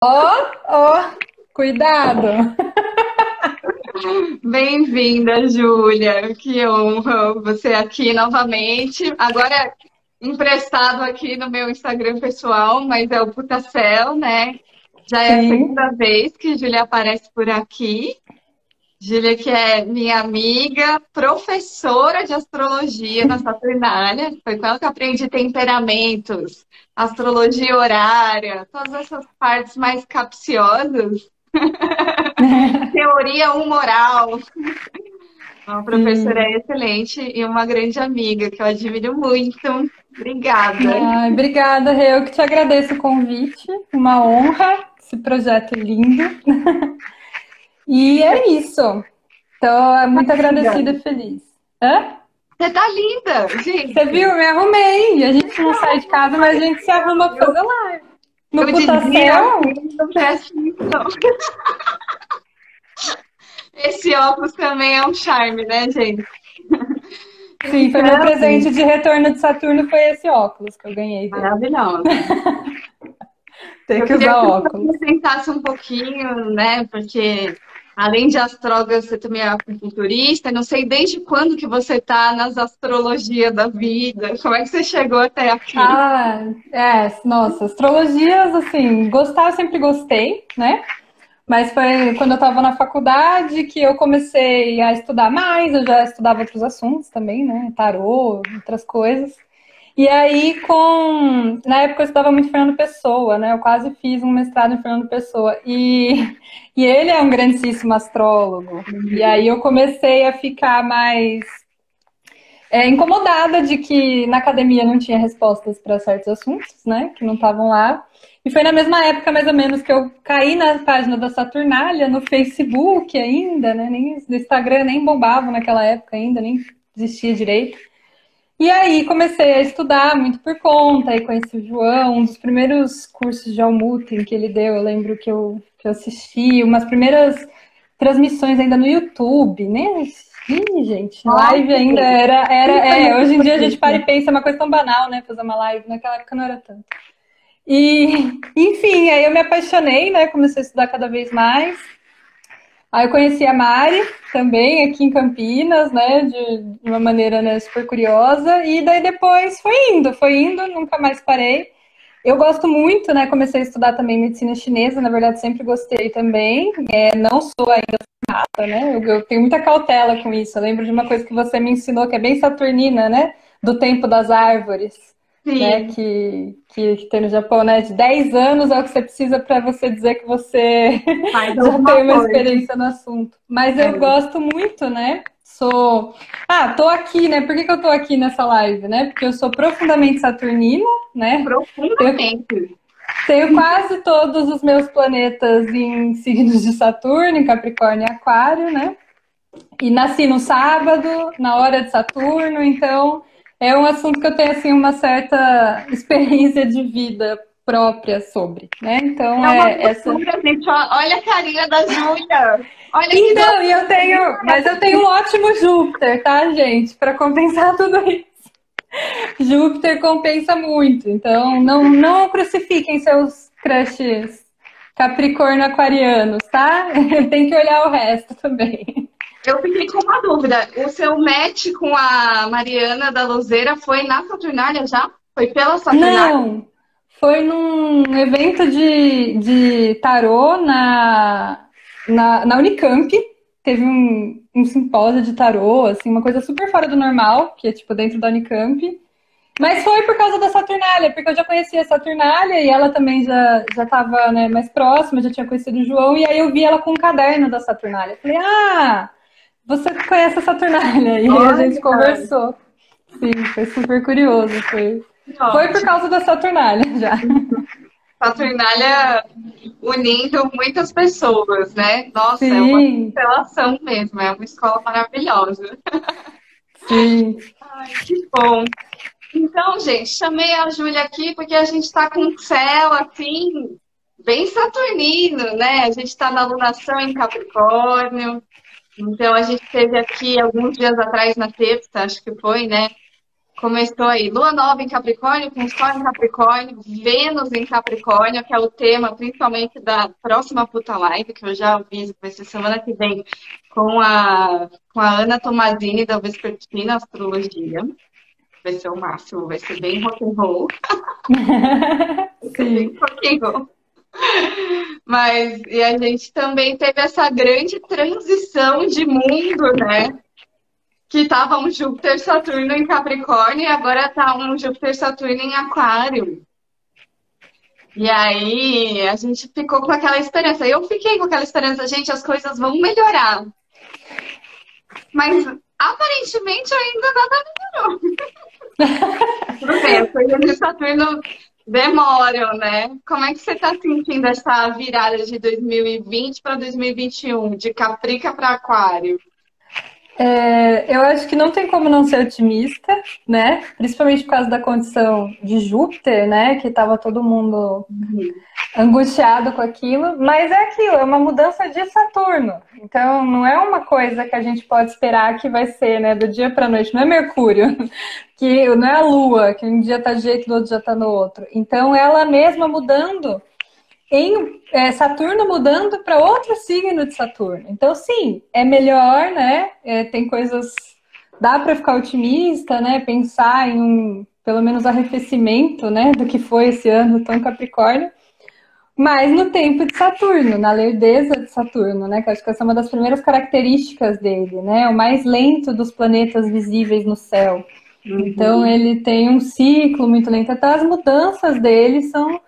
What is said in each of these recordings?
Ó, cuidado. Bem-vinda, Júlia. Que honra você aqui novamente. Agora emprestado aqui no meu Instagram pessoal, mas é o Putacel, né? Já é a Sim, segunda vez que Júlia aparece por aqui. Júlia, que é minha amiga, professora de astrologia na Saturnália. Foi com ela que eu aprendi temperamentos, astrologia horária, todas essas partes mais capciosas. Teoria humoral. Uma professora sim. excelente e uma grande amiga que eu admiro muito. Obrigada. Ai, obrigada, Rê. Eu que te agradeço o convite. Uma honra, esse projeto lindo. E é isso. Estou muito agradecida Linda. e feliz. Hã? Você tá linda, Você gente. viu? Me arrumei. A gente não sai de casa, mas a gente se arruma para Eu, fazer live. No eu de dia, Putacel? assim, não presta atenção. Esse óculos também é um charme, né, gente? Sim, foi meu Então, presente de retorno de Saturno, foi esse óculos que eu ganhei dele. maravilhosa. Ter Eu que queria usar que você óculos. apresentasse um pouquinho, né? Porque além de astróloga, você também é acupunturista. Não sei desde quando que você está nas astrologias da vida. Como é que você chegou até aqui? Nossa, astrologias, assim, gostar eu sempre gostei, né? Mas foi quando eu estava na faculdade que eu comecei a estudar mais, eu já estudava outros assuntos também, né? Tarô, outras coisas. E aí, na época eu estudava muito Fernando Pessoa, né? Eu quase fiz um mestrado em Fernando Pessoa. E ele é um grandíssimo astrólogo. E aí eu comecei a ficar mais incomodada de que na academia não tinha respostas para certos assuntos, né? Que não estavam lá. E foi na mesma época, mais ou menos, que eu caí na página da Saturnália, no Facebook ainda, né? Nem no Instagram nem bombava naquela época ainda, nem existia direito. E aí comecei a estudar muito por conta, aí conheci o João, um dos primeiros cursos de Almutem que ele deu, eu lembro que eu assisti, umas primeiras transmissões ainda no YouTube, né? Ih, gente, live Nossa, ainda principalmente hoje em dia a por gente para isso. e pensa, é uma coisa tão banal, né? Fazer uma live, naquela época não era tanto. E, enfim, aí eu me apaixonei, né? Comecei a estudar cada vez mais. Aí eu conheci a Mari também aqui em Campinas, né, de uma maneira, né, super curiosa, e daí depois foi indo, nunca mais parei. Eu gosto muito, né, comecei a estudar também medicina chinesa, na verdade sempre gostei também, não sou ainda formada, né, eu tenho muita cautela com isso, eu lembro de uma coisa que você me ensinou, que é bem saturnina, né, do tempo das árvores, né, Sim, que tem no Japão, né, de 10 anos é o que você precisa para você dizer que você faz já alguma tem uma coisa. experiência no assunto. Mas É, eu gosto muito, né? Tô aqui, né? Por que eu tô aqui nessa live, né? Porque eu sou profundamente saturnina, né? Tenho, profundamente. tenho quase todos os meus planetas em signos de Saturno, em Capricórnio e Aquário, né? E nasci no sábado, na hora de Saturno, então é um assunto que eu tenho assim uma certa experiência de vida própria sobre, né? Então É uma é essa. postura, gente. Olha a carinha da Júlia. Olha que Então, docinha. mas eu tenho um ótimo Júpiter, tá, gente? Para compensar tudo isso. Júpiter compensa muito, então não crucifiquem seus crushes capricórnio aquarianos, tá? Tem que olhar o resto também. Eu fiquei com uma dúvida. O seu match com a Mariana da Lozeira foi na Saturnália já? Foi pela Saturnália? Não, foi num evento de tarô na Unicamp. Teve um simpósio de tarô, assim, uma coisa super fora do normal, que é tipo dentro da Unicamp. Mas foi por causa da Saturnália, porque eu já conhecia a Saturnália e ela também já estava, né, mais próxima, já tinha conhecido o João, e aí eu vi ela com um caderno da Saturnália. Falei, você conhece a Saturnália? E aí a gente Olha, conversou. Sim, foi super curioso. que Foi por ótimo. causa da Saturnália já. Saturnália unindo muitas pessoas, né? Nossa, é uma Sim, relação mesmo, é uma escola maravilhosa. sim. Ai, que bom. Então, gente, chamei a Júlia aqui porque a gente está com um céu assim, bem saturnino, né? A gente está na alunação em Capricórnio. Então, a gente teve aqui alguns dias atrás, na terça, acho que foi, né? Começou aí, Lua Nova em Capricórnio, com Sol em Capricórnio, Vênus em Capricórnio, que é o tema principalmente da próxima Puta Live, que eu já aviso que vai ser semana que vem, com a Ana Tomazini, da Vespertina Astrologia. Vai ser o máximo, vai ser bem rock and roll. Bem Sim. rock and roll. Mas e a gente também teve essa grande transição de mundo, né? Que estava um Júpiter-Saturno em Capricórnio e agora está um Júpiter-Saturno em Aquário. E aí a gente ficou com aquela esperança. Eu fiquei com aquela esperança, gente, as coisas vão melhorar. Mas aparentemente ainda nada melhorou. Tudo bem, as coisas de Saturno demoram, né? Como é que você está sentindo essa virada de 2020 para 2021, de Caprica para Aquário? Eu acho que não tem como não ser otimista, né? Principalmente por causa da condição de Júpiter, né? Que estava todo mundo angustiado com aquilo. Mas é aquilo, é uma mudança de Saturno. Então, não é uma coisa que a gente pode esperar que vai ser, né? Do dia para a noite. Não é Mercúrio, que não é a Lua, que um dia está de jeito, do outro dia está no outro. Então, ela mesma mudando Saturno mudando para outro signo de Saturno. Então, sim, é melhor, né? Tem coisas. Dá para ficar otimista, né? Pensar em pelo menos, arrefecimento, né? Do que foi esse ano tão Capricórnio. Mas no tempo de Saturno, na lerdeza de Saturno, né? Que acho que essa é uma das primeiras características dele, né? O mais lento dos planetas visíveis no céu. Então, ele tem um ciclo muito lento. Então, as mudanças dele são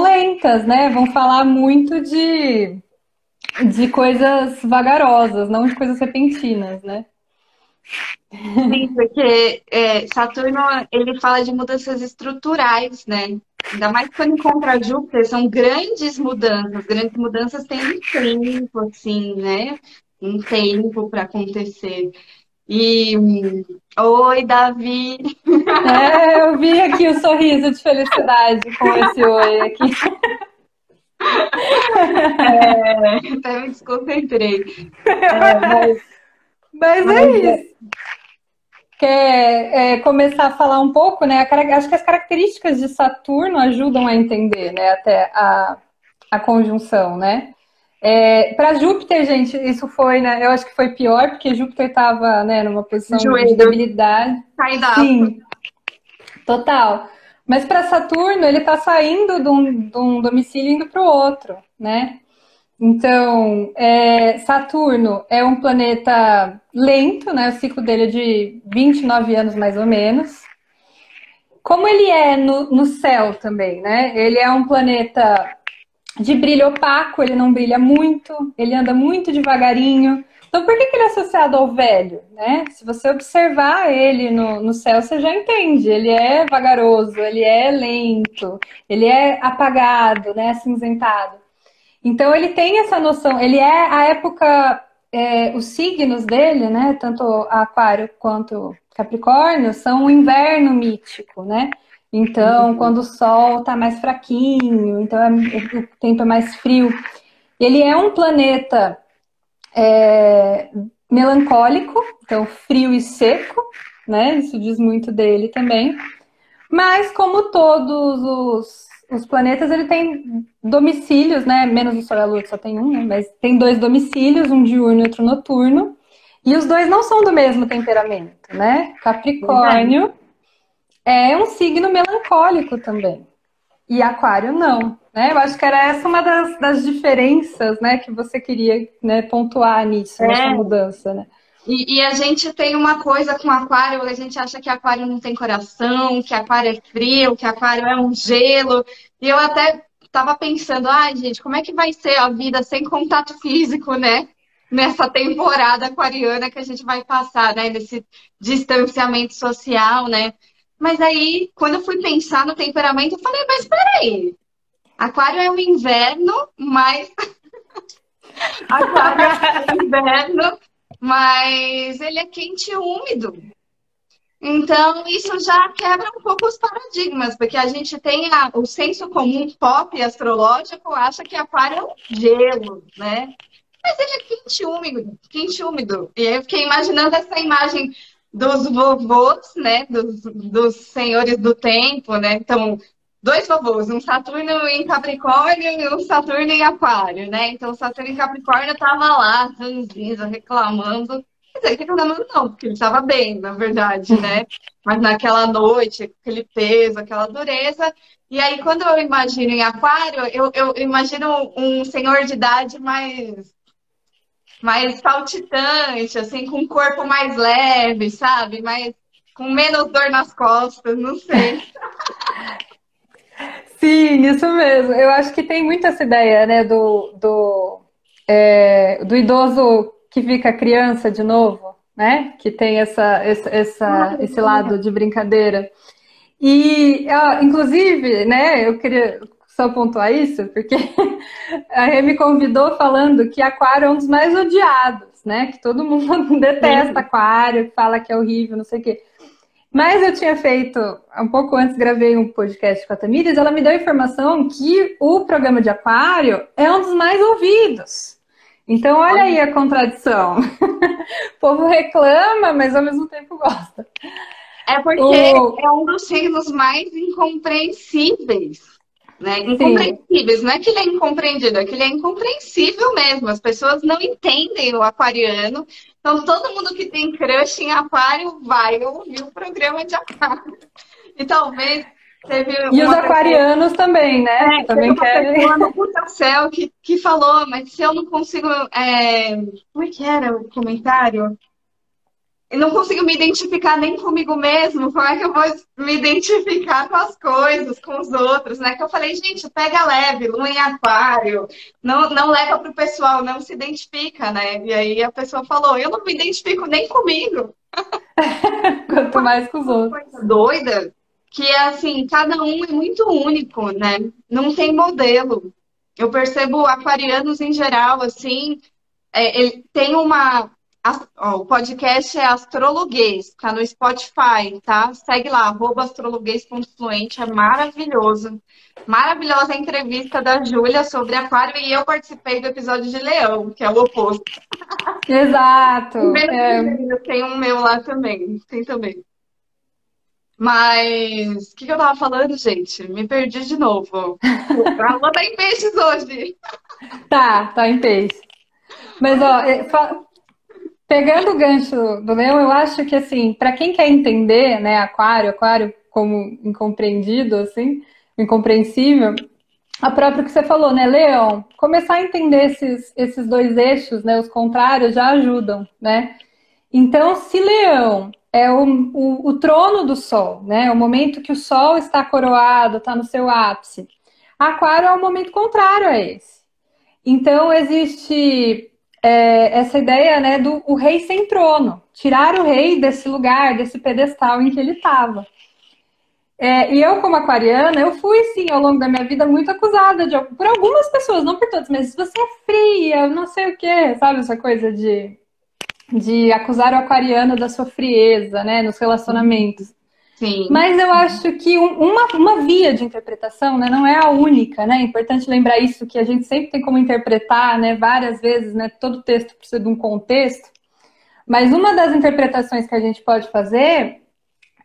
lentas, né? Vão falar muito de coisas vagarosas, não de coisas repentinas, né? Sim, porque Saturno, ele fala de mudanças estruturais, né? Ainda mais quando encontra Júpiter, são grandes mudanças. Grandes mudanças têm um tempo, assim, né? Um tempo para acontecer. E... Oi, Davi! Eu vi aqui o sorriso de felicidade com esse oi aqui. Até me desconcentrei. Mas é isso. Quer começar a falar um pouco, né? Acho que as características de Saturno ajudam a entender, né? Até a conjunção, né? Para Júpiter, gente, isso foi, né? Eu acho que foi pior, porque Júpiter estava, né, numa posição de debilidade. Sim, total. Mas para Saturno, ele está saindo de um domicílio indo para o outro, né? Então, Saturno é um planeta lento, né? O ciclo dele é de 29 anos, mais ou menos. Como ele é no céu também, né? Ele é um planeta de brilho opaco, ele não brilha muito, ele anda muito devagarinho. Então, por que ele é associado ao velho, né? Se você observar ele no céu, você já entende. Ele é vagaroso, ele é lento, ele é apagado, né? Acinzentado. Então, ele tem essa noção. Ele é a época... os signos dele, né? Tanto Aquário quanto Capricórnio, são o inverno mítico, né? Então, quando o sol tá mais fraquinho, então o tempo é mais frio. Ele é um planeta melancólico, então frio e seco, né? Isso diz muito dele também. Mas, como todos os planetas, ele tem domicílios, né? Menos o Sol e a Lua, que só tem um, né? Mas tem 2 domicílios, um diurno e outro noturno. E os 2 não são do mesmo temperamento, né? Capricórnio é um signo melancólico também. E Aquário não, né? Eu acho que era essa uma das diferenças, né? Que você queria, né, pontuar nisso, nessa mudança, né? E a gente tem uma coisa com Aquário, a gente acha que Aquário não tem coração, que Aquário é frio, que Aquário é um gelo. E eu até estava pensando, ai, gente, como é que vai ser a vida sem contato físico, né? Nessa temporada aquariana que a gente vai passar, né? Nesse distanciamento social, né? Mas aí, quando eu fui pensar no temperamento, eu falei, mas peraí, Aquário é o inverno, mas... Aquário é o inverno, mas ele é quente e úmido. Então, isso já quebra um pouco os paradigmas, porque a gente tem o senso comum pop astrológico, acha que Aquário é um gelo, né? Mas ele é quente e úmido, quente e úmido. E aí eu fiquei imaginando essa imagem dos vovôs, né? Dos senhores do tempo, né? Então, dois vovôs, um Saturno em Capricórnio e um Saturno em Aquário, né? Então, o Saturno em Capricórnio estava lá, ranzinza, reclamando. Quer dizer, reclamando não, porque ele estava bem, na verdade, né? Mas naquela noite, aquele peso, aquela dureza. E aí, quando eu imagino em Aquário, eu imagino um senhor de idade mais saltitante, assim, com um corpo mais leve, sabe? Mais, com menos dor nas costas, não sei. Sim, isso mesmo. Eu acho que tem muito essa ideia, né, do idoso que fica criança de novo, né? Que tem esse lado de brincadeira. E, inclusive, né, eu queria só pontuar isso, porque a Rê me convidou falando que Aquário é um dos mais odiados, né? Que todo mundo detesta Aquário, fala que é horrível, não sei o quê. Mas eu tinha feito, um pouco antes, gravei um podcast com a Tamires, ela me deu a informação que o programa de Aquário é um dos mais ouvidos. Então, olha aí a contradição. O povo reclama, mas ao mesmo tempo gosta. É porque é um dos signos mais incompreensíveis, né? Incompreensíveis, não é que ele é incompreendido, é que ele é incompreensível mesmo. As pessoas não entendem o aquariano. Então, todo mundo que tem crush em aquário vai ouvir o programa de aquário. E talvez teve E os aquarianos também, né? Que também querem. Pessoa no Puta Céu que falou, mas se eu não consigo. Como é que era o comentário? Eu não consigo me identificar nem comigo mesmo, como é que eu vou me identificar com as coisas, com os outros, né? Que eu falei, gente, pega leve, lua em aquário, não leva pro pessoal, não se identifica, né? E aí a pessoa falou, eu não me identifico nem comigo. Quanto mais com os outros. Coisa doida, que é assim, cada um é muito único, né? Não tem modelo. Eu percebo aquarianos em geral, assim, ele tem uma. O podcast é Astrologuês, tá no Spotify, tá? Segue lá, @astrologuês.fluente, é maravilhoso. Maravilhosa a entrevista da Júlia sobre aquário e eu participei do episódio de Leão, que é o oposto. Exato. Tem um meu lá também, tem também. Mas, o que eu tava falando, gente? Me perdi de novo. A Lua tá em peixes hoje. Tá em peixe. Mas, ó, pegando o gancho do Leão, eu acho que, assim, para quem quer entender, né, aquário como incompreendido, assim, incompreensível, a própria que você falou, né, Leão, começar a entender esses dois eixos, né, os contrários já ajudam, né? Então, se Leão é o trono do Sol, né, o momento que o Sol está coroado, está no seu ápice, Aquário é o momento contrário a esse. Então, existe essa ideia, né, do o rei sem trono, tirar o rei desse lugar, desse pedestal em que ele estava. E eu, como aquariana, eu fui, sim, ao longo da minha vida, muito acusada por algumas pessoas, não por todas, mas você é fria, não sei o quê, sabe? Essa coisa de acusar o aquariano da sua frieza, né, nos relacionamentos. Sim. Mas eu acho que uma via de interpretação, né, não é a única, né? É importante lembrar isso, que a gente sempre tem como interpretar, né, várias vezes, né? Todo texto precisa de um contexto. Mas uma das interpretações que a gente pode fazer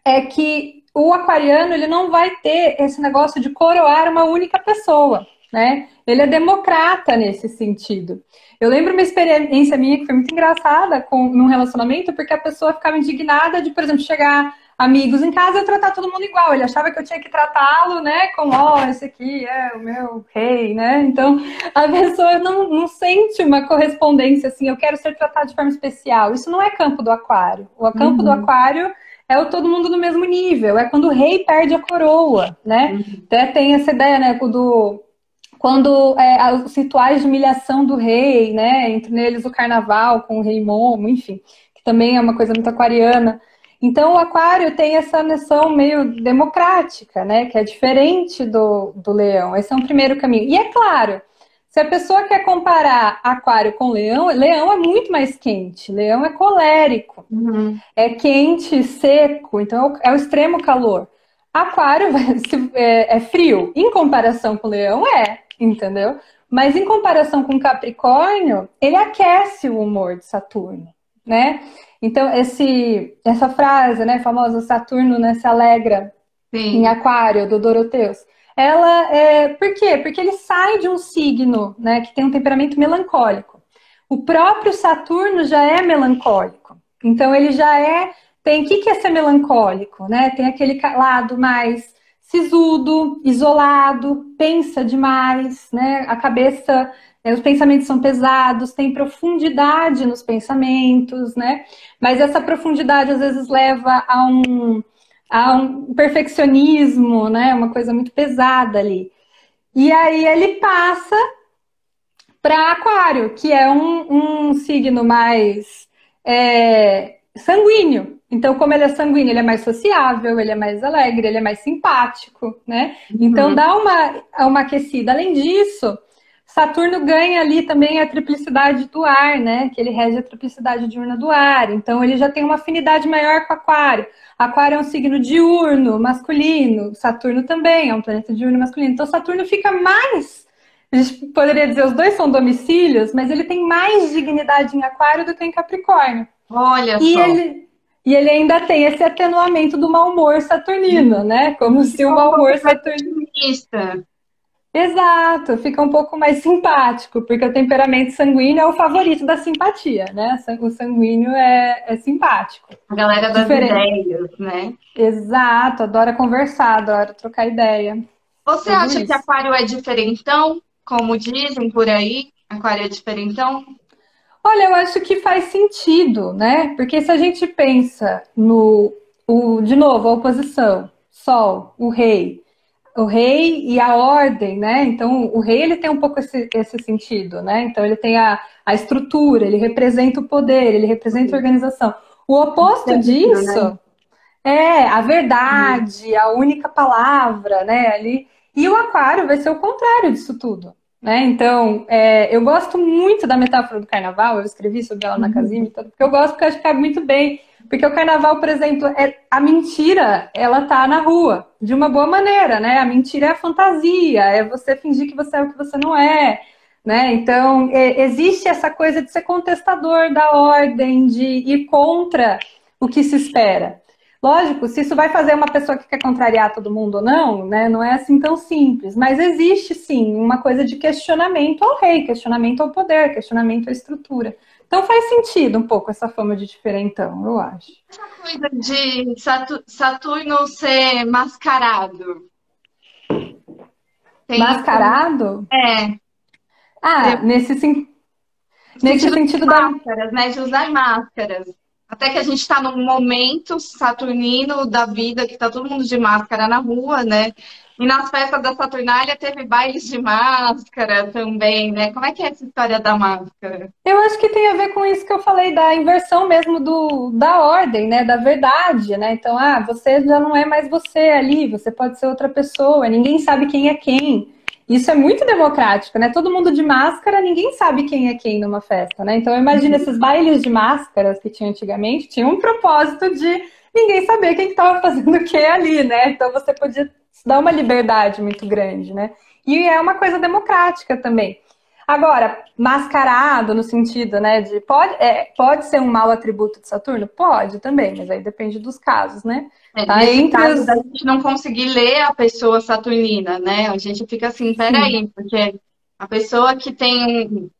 é que o aquariano, ele não vai ter esse negócio de coroar uma única pessoa, né? Ele é democrata nesse sentido. Eu lembro uma experiência minha que foi muito engraçada num relacionamento, porque a pessoa ficava indignada de, por exemplo, chegar amigos em casa e eu tratar todo mundo igual. Ele achava que eu tinha que tratá-lo, né, como, esse aqui é o meu rei, né? Então, a pessoa não sente uma correspondência assim, eu quero ser tratado de forma especial. Isso não é campo do aquário. O campo do aquário é todo mundo no mesmo nível. É quando o rei perde a coroa, né? Até tem essa ideia, né, quando os rituais de humilhação do rei, né? Entre eles o carnaval com o rei Momo, enfim, que também é uma coisa muito aquariana. Então o aquário tem essa noção meio democrática, né? Que é diferente do leão. Esse é um primeiro caminho. E é claro, se a pessoa quer comparar aquário com leão, leão é muito mais quente. Leão é colérico. É quente, seco. Então é o extremo calor. Aquário é frio. Em comparação com o leão, entendeu? Mas em comparação com Capricórnio, ele aquece o humor de Saturno, né? Então, essa frase, né, famosa, Saturno, né, se alegra em Sim. Aquário, do Doroteus, ela é... Por quê? Porque ele sai de um signo, né, que tem um temperamento melancólico. O próprio Saturno já é melancólico. Então, ele já é... Tem... O que é ser melancólico, né? Tem aquele lado mais sisudo, isolado, pensa demais, né? A cabeça... Os pensamentos são pesados, tem profundidade nos pensamentos, né? Mas essa profundidade às vezes leva a um perfeccionismo, né? Uma coisa muito pesada ali. E aí ele passa para Aquário, que é um signo mais sanguíneo. Então, como ele é sanguíneo, ele é mais sociável, ele é mais alegre, ele é mais simpático, né? Então Uhum. dá uma aquecida. Além disso, Saturno ganha ali também a triplicidade do ar, né? Que ele rege a triplicidade diurna do ar. Então ele já tem uma afinidade maior com Aquário. Aquário é um signo diurno, masculino. Saturno também é um planeta diurno masculino. Então Saturno fica mais... A gente poderia dizer, os dois são domicílios, mas ele tem mais dignidade em Aquário do que em Capricórnio. Olha E só. ele, e ele ainda tem esse atenuamento do mau humor saturnino, né? Como se o Ficou um mau pouco humor mais saturnino... otimista. Exato, fica um pouco mais simpático, porque o temperamento sanguíneo é o favorito da simpatia, né? O sanguíneo é simpático. A galera das Diferente. ideias, né? Exato, adora conversar, adora trocar ideia. Você Tudo acha que isso. aquário é diferentão, como dizem por aí? Aquário é diferentão? Olha, eu acho que faz sentido, né? Porque se a gente pensa de novo, a oposição, Sol, o rei e a ordem, né? Então, o rei ele tem um pouco esse sentido, né? Então, ele tem a estrutura, ele representa o poder, ele representa a organização. O oposto Centro, né? disso é a verdade, a única palavra, né? Ali. E o aquário vai ser o contrário disso tudo, né? Então, eu gosto muito da metáfora do carnaval, eu escrevi sobre ela na Casime, porque eu gosto porque eu acho que cabe muito bem. Porque o carnaval, por exemplo, a mentira, ela tá na rua, de uma boa maneira, né? A mentira é a fantasia, é você fingir que você é o que você não é, né? Então, existe essa coisa de ser contestador da ordem, de ir contra o que se espera. Lógico, se isso vai fazer uma pessoa que quer contrariar todo mundo ou não, né? Não é assim tão simples. Mas existe sim uma coisa de questionamento ao rei, questionamento ao poder, questionamento à estrutura. Então faz sentido um pouco essa fama de diferentão, eu acho. Essa coisa de Saturno ser mascarado. Tem, Mascarado? é, Ah, ter nesse sentido de sentido da. máscaras, né? De usar máscaras. Até que a gente está num momento saturnino da vida que está todo mundo de máscara na rua, né? E nas festas da Saturnália teve bailes de máscara também, né? Como é que é essa história da máscara? Eu acho que tem a ver com isso que eu falei, da inversão mesmo da ordem, né? Da verdade, né? Então, você já não é mais você ali, você pode ser outra pessoa, ninguém sabe quem é quem. Isso é muito democrático, né? Todo mundo de máscara, ninguém sabe quem é quem numa festa, né? Então, eu imagino esses bailes de máscaras que tinha antigamente, tinha um propósito de ninguém saber quem estava fazendo o que ali, né? Então, você podia dar uma liberdade muito grande, né? E é uma coisa democrática também. Agora, mascarado no sentido, né, de pode ser um mau atributo de Saturno? Pode também, mas aí depende dos casos, né? Tá Nesse entre caso os... da gente não conseguir ler a pessoa saturnina, né? A gente fica assim, Sim, peraí, porque a pessoa que tem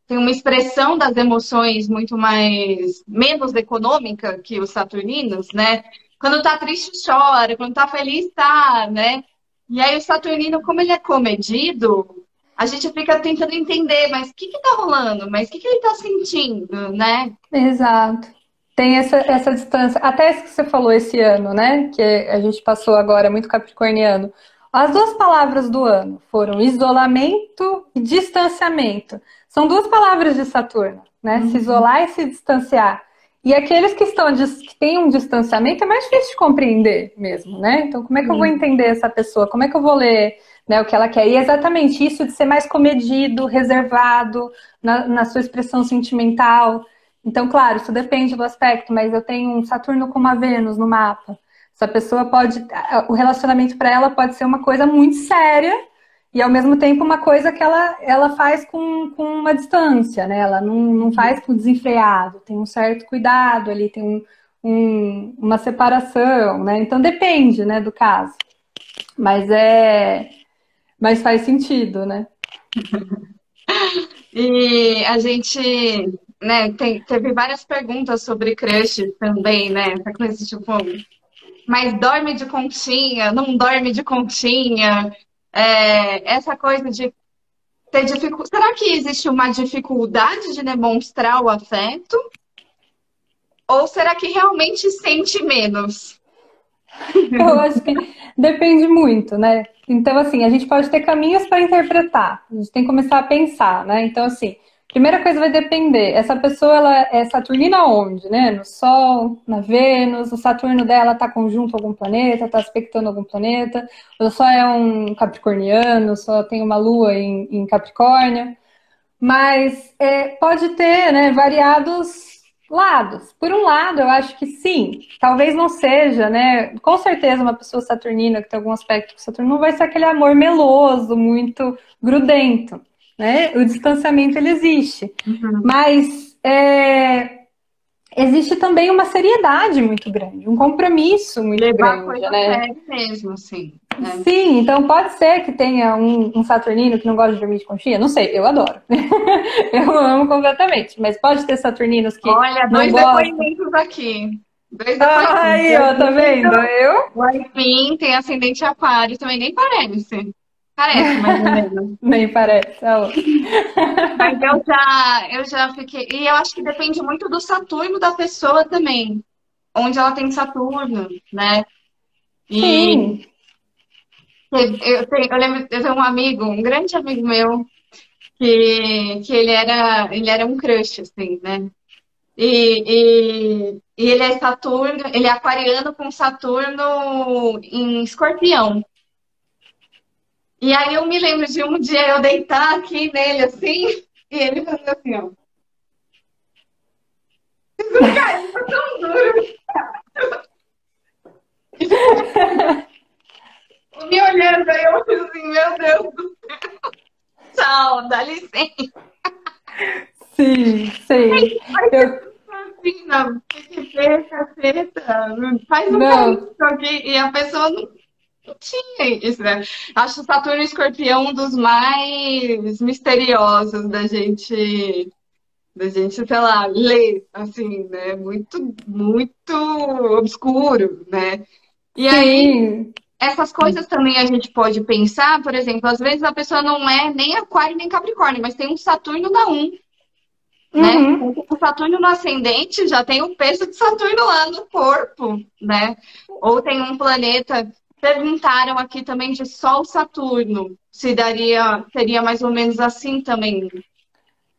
uma expressão das emoções muito mais, menos econômica que os saturninos, né? Quando tá triste, chora, quando tá feliz, tá, né? E aí o saturnino, como ele é comedido, a gente fica tentando entender, mas o que que tá rolando? Mas o que que ele tá sentindo, né? exato. Tem essa distância. Até isso que você falou esse ano, né? Que a gente passou agora muito capricorniano. As duas palavras do ano foram isolamento e distanciamento. São duas palavras de Saturno, né? Se Uhum. isolar e se distanciar. E aqueles que têm um distanciamento é mais difícil de compreender mesmo, né? Então, como é que eu vou Sim. entender essa pessoa? Como é que eu vou ler, né, o que ela quer? E é exatamente isso de ser mais comedido, reservado na sua expressão sentimental. Então, claro, isso depende do aspecto, mas eu tenho um Saturno com uma Vênus no mapa. Essa pessoa pode. O relacionamento para ela pode ser uma coisa muito séria e ao mesmo tempo uma coisa que ela faz com uma distância, né? Ela não faz com desenfreado, tem um certo cuidado ali, tem uma separação, né? Então depende, né, do caso. Mas mas faz sentido, né? E a gente, né, teve várias perguntas sobre crush também, né? Essa coisa tipo, mas dorme de conchinha, não dorme de conchinha? Essa coisa de ter dificuldade. Será que existe uma dificuldade de demonstrar o afeto? Ou será que realmente sente menos? Eu acho que depende muito, né? Então, assim, a gente pode ter caminhos para interpretar. A gente tem que começar a pensar, né? Então, assim, primeira coisa vai depender. Essa pessoa, ela é saturnina onde, né? No Sol, na Vênus, o Saturno dela está conjunto a algum planeta, está aspectando algum planeta, ou só é um capricorniano, só tem uma lua em Capricórnio. Mas pode ter, né, variados lados. Por um lado, eu acho que sim, talvez não seja, né? Com certeza, uma pessoa saturnina que tem algum aspecto com Saturno não vai ser aquele amor meloso, muito grudento, né? O distanciamento ele existe, mas existe também uma seriedade muito grande, um compromisso muito Levar a grande, coisa a né? sério mesmo, assim. Né? Sim, então pode ser que tenha um saturnino que não gosta de dormir de conchinha, não sei, eu adoro. Eu amo completamente, mas pode ter saturninos que Olha, não dois gostam. depoimentos aqui. Dois Aí, ó, tá vendo? depoimentos. Eu? O Aipim tem ascendente aquário, também nem parece. Parece, mais ou menos. Nem parece. Ó. Mas eu já fiquei. E eu acho que depende muito do Saturno da pessoa também. Onde ela tem Saturno, né? E Sim, eu lembro, eu tenho um amigo, um grande amigo meu, que ele era um crush, assim, né? E ele é Saturno, ele é aquariano com Saturno em Escorpião. E aí eu me lembro de um dia eu deitar aqui nele assim, e ele fazendo assim, ó. Isso caiu tão duro. Me olhando, aí eu fiz assim, meu Deus do céu. Tchau, dá licença. sim, sim. Ai, Eu, assim, não, PQP, caceta, faz um carinho não, aqui. E a pessoa não tinha isso, né? Acho o Saturno e Escorpião um dos mais misteriosos da gente, sei lá, ler, assim, né? Muito, muito obscuro, né? E aí, sim. essas coisas também a gente pode pensar, por exemplo, às vezes a pessoa não é nem Aquário nem Capricórnio, mas tem um Saturno na né? Uhum. O Saturno no ascendente já tem o peso de Saturno lá no corpo, né? Ou tem um planeta. Perguntaram aqui também de Sol Saturno, se seria mais ou menos assim também.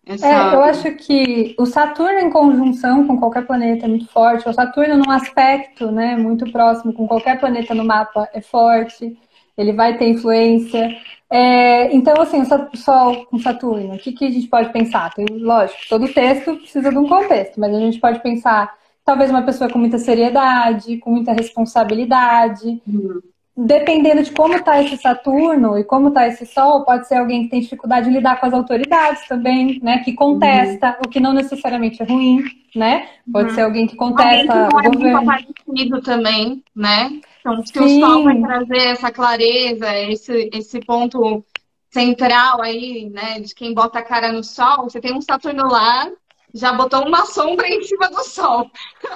Essa. Eu acho que o Saturno em conjunção com qualquer planeta é muito forte. O Saturno num aspecto, né, muito próximo com qualquer planeta no mapa é forte. Ele vai ter influência. Então, assim, o Sol com Saturno, o que a gente pode pensar? Tem, lógico, todo texto precisa de um contexto, mas a gente pode pensar talvez uma pessoa com muita seriedade, com muita responsabilidade, dependendo de como está esse Saturno e como está esse Sol, pode ser alguém que tem dificuldade de lidar com as autoridades também, né? Que contesta, o que não necessariamente é ruim, né? Pode ser alguém que Alguém que contesta não o é muito governo. aparecido também, né? Então, se o Sol vai Sim, trazer essa clareza, esse ponto central aí, né? De quem bota a cara no Sol, você tem um Saturno lá, já botou uma sombra em cima do Sol.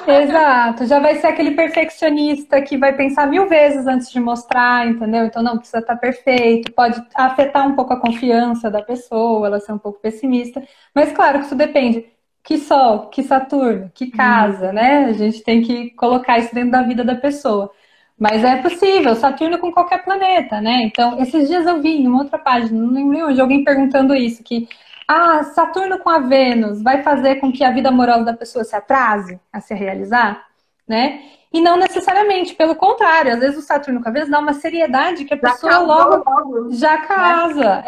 exato. Já vai ser aquele perfeccionista que vai pensar 1000 vezes antes de mostrar, entendeu? Então não precisa estar perfeito, pode afetar um pouco a confiança da pessoa, ela ser um pouco pessimista. Mas claro que isso depende. Que Sol, que Saturno, que casa, né? A gente tem que colocar isso dentro da vida da pessoa. Mas é possível, Saturno com qualquer planeta, né? Então, esses dias eu vi em uma outra página, não lembro onde, alguém perguntando isso, que Saturno com a Vênus vai fazer com que a vida amorosa da pessoa se atrase a se realizar, né? E não necessariamente, pelo contrário, às vezes o Saturno com a Vênus dá uma seriedade que a Já pessoa casou logo logo, já né? casa.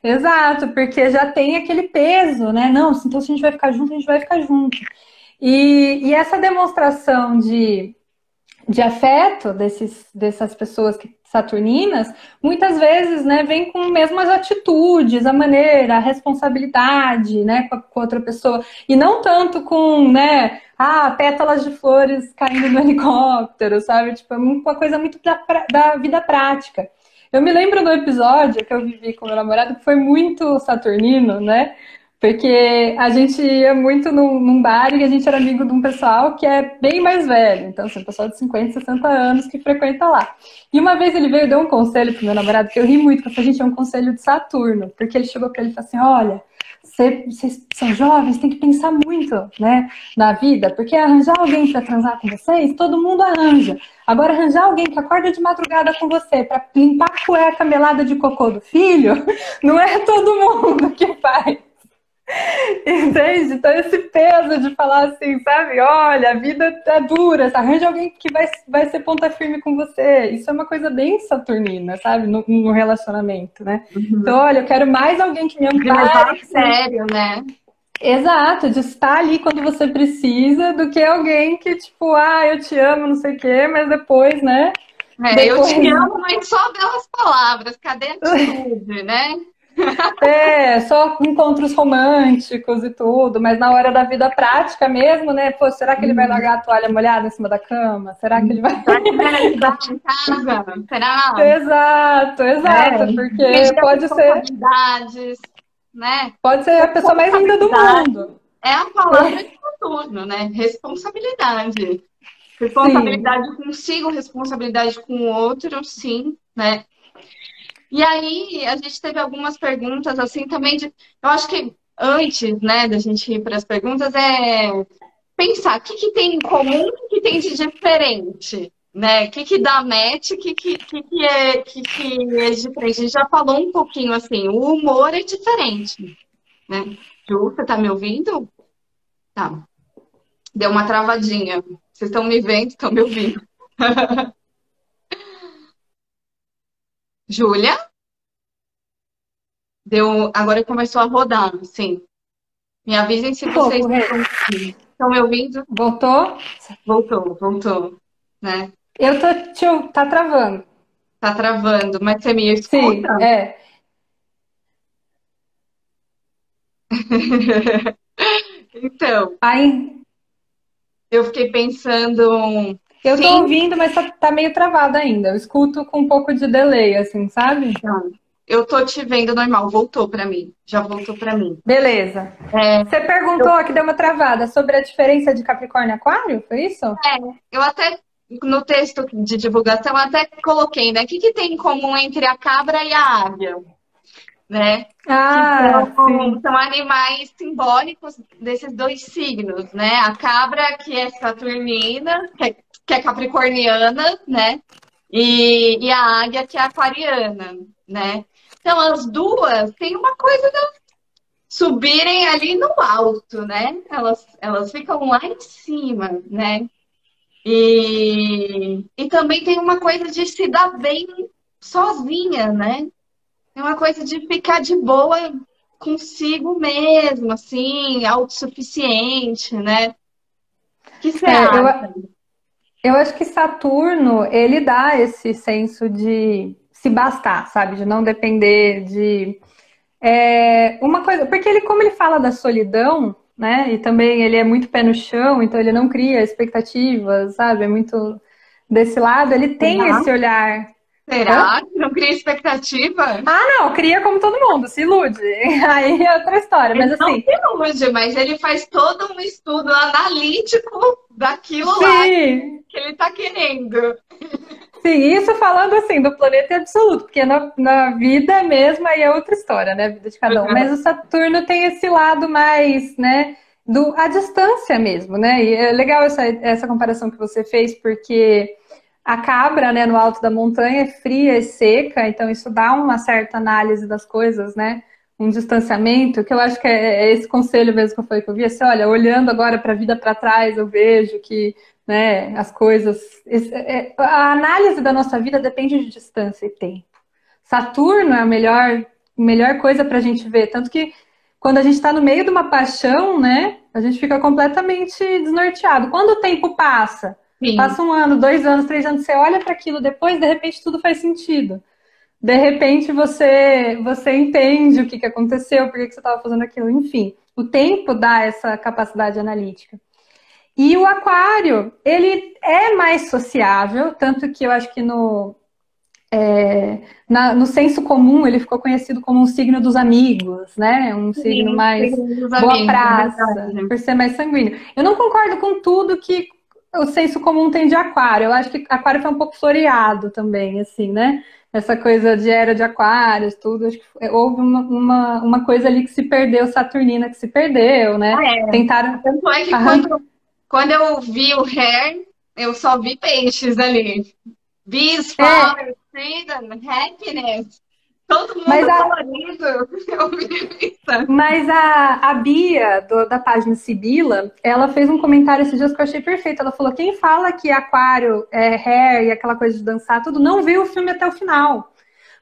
Exato, porque já tem aquele peso, né? Não, então se a gente vai ficar junto, a gente vai ficar junto. E essa demonstração de afeto dessas pessoas que saturninas, muitas vezes, né, vem com mesmas atitudes, a maneira, a responsabilidade, né, com a outra pessoa, e não tanto com, né, pétalas de flores caindo no helicóptero, sabe? Tipo, é uma coisa muito da vida prática. Eu me lembro do episódio que eu vivi com meu namorado, que foi muito saturnino, né? Porque a gente ia muito num bar e a gente era amigo de um pessoal que é bem mais velho. Então, assim, um pessoal de 50, 60 anos que frequenta lá. E uma vez ele veio e deu um conselho pro meu namorado, que eu ri muito, porque a gente é um conselho de Saturno. Porque ele chegou pra ele e falou assim, olha, vocês são jovens, tem que pensar muito, né, na vida, porque arranjar alguém para transar com vocês, todo mundo arranja. Agora, arranjar alguém que acorda de madrugada com você para limpar a cueca melada de cocô do filho, não é todo mundo que faz. Entende? Então, esse peso de falar assim, sabe? Olha, a vida tá dura, arranja alguém que vai ser ponta firme com você. Isso é uma coisa bem saturnina, sabe? No relacionamento, né? Então, olha, eu quero mais alguém que me De levar ampare. a sério, né? Exato, de estar ali quando você precisa, do que alguém que, tipo, eu te amo, não sei o quê, mas depois, né? Eu te amo, mas só belas palavras, cadê a atitude, né? Só encontros românticos e tudo, mas na hora da vida prática mesmo, né? Pô, será que ele vai largar a toalha molhada em cima da cama? Será que ele vai. Será que vai ajudar em casa? Será? Exato, porque pode ser. Né? Pode ser a pessoa mais linda do mundo. É a palavra de Saturno, né? Responsabilidade. Responsabilidade sim. Consigo, responsabilidade com o outro, sim, né? E aí, a gente teve algumas perguntas, assim, também de... Eu acho que antes, né, da gente ir para as perguntas, pensar o que tem em comum, o que tem de diferente, né? O que dá match, o que é diferente. A gente já falou um pouquinho, assim, o humor é diferente, né? Ju, você tá me ouvindo? Tá. Deu uma travadinha. Vocês estão me vendo, estão me ouvindo. Júlia? Agora começou a rodar, sim. Me avisem se vocês estão me ouvindo. Voltou? Voltou, né? Tá travando. Tá travando, mas você me escuta? Sim, Então, Aí, eu fiquei pensando... eu sim, tô ouvindo, mas tá meio travado ainda. Eu escuto com um pouco de delay, assim, sabe? eu tô te vendo normal. Voltou pra mim. Já voltou pra mim. Beleza. Você perguntou que deu uma travada sobre a diferença de Capricórnio e Aquário, foi isso? Eu até, no texto de divulgação, até coloquei, né? O que tem em comum entre a cabra e a águia? Né? São animais simbólicos desses dois signos, né? A cabra, que é saturnina, que é capricorniana, né? E a águia, que é aquariana, né? Então, as duas têm uma coisa de subirem ali no alto, né? Elas ficam lá em cima, né? E também tem uma coisa de se dar bem sozinha, né? É uma coisa de ficar de boa consigo mesmo, assim, autossuficiente, né? O que você acha? Eu acho que Saturno, ele dá esse senso de se bastar, sabe? De não depender de... uma coisa... Porque como ele fala da solidão, né? E também ele é muito pé no chão, então ele não cria expectativas, sabe? É muito desse lado. Ele tem esse olhar... Será que não cria expectativa? Não, cria como todo mundo, se ilude. Aí é outra história, mas assim... Não se ilude, mas ele faz todo um estudo analítico daquilo lá que ele tá querendo. Sim, isso falando assim do planeta absoluto, porque na vida mesmo aí é outra história, né? A vida de cada um. Mas o Saturno tem esse lado mais, né? A distância mesmo, né? E é legal essa comparação que você fez, porque a cabra, né, no alto da montanha é fria e seca, então isso dá uma certa análise das coisas, né? Um distanciamento, que eu acho que é esse conselho mesmo que eu vi, assim, olha, olhando agora para a vida para trás, eu vejo que, né, as coisas... A análise da nossa vida depende de distância e tempo. Saturno é a melhor coisa para a gente ver, tanto que quando a gente está no meio de uma paixão, né, a gente fica completamente desnorteado. Quando o tempo passa, Sim. Passa 1 ano, 2 anos, 3 anos, você olha para aquilo depois, de repente tudo faz sentido. De repente você entende o que que aconteceu, por que que você estava fazendo aquilo, enfim. O tempo dá essa capacidade analítica. E o aquário, ele é mais sociável, tanto que eu acho que no senso comum ele ficou conhecido como um signo dos amigos, né? Um signo Sim, mais segundo os boa amigos, é praça, verdade. por ser mais sanguíneo. Eu não concordo com tudo que o senso comum tem de aquário. Eu acho que aquário foi um pouco floreado também, assim, né? Essa coisa de era de aquários, tudo. Acho que houve uma coisa ali que se perdeu, saturnina que se perdeu, né? Ah, é. Tentaram Tanto é que arrancar. quando eu vi o Hair, eu só vi peixes ali. Bees, É, flowers, freedom, happiness. Todo mas mundo colorido. Eu vi isso. a Bia, da página Sibila, ela fez um comentário esses dias que eu achei perfeito. Ela falou: quem fala que aquário é hair e aquela coisa de dançar, tudo, não viu o filme até o final.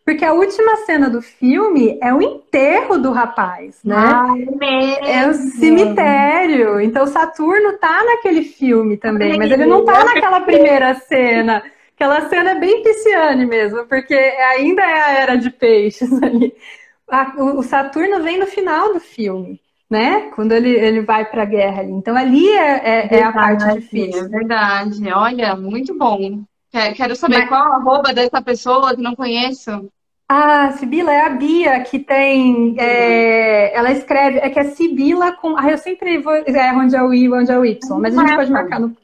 Porque a última cena do filme é o enterro do rapaz, né? Ah, é É o mesmo. cemitério. Então Saturno tá naquele filme também, mas ele não tá Olha, naquela primeira cena. Aquela cena é bem Pisciane mesmo, porque ainda é a era de peixes ali. O Saturno vem no final do filme, né? Quando ele vai para a guerra ali. Então ali é a parte é difícil. verdade. Olha, muito bom. Quero saber Mas qual a arroba dessa pessoa que não conheço. a Sibila é a Bia que tem. Ela escreve. É que é Sibila com. Eu sempre vou. Onde é o I, onde é o Y. Mas a Não gente é, pode marcar no.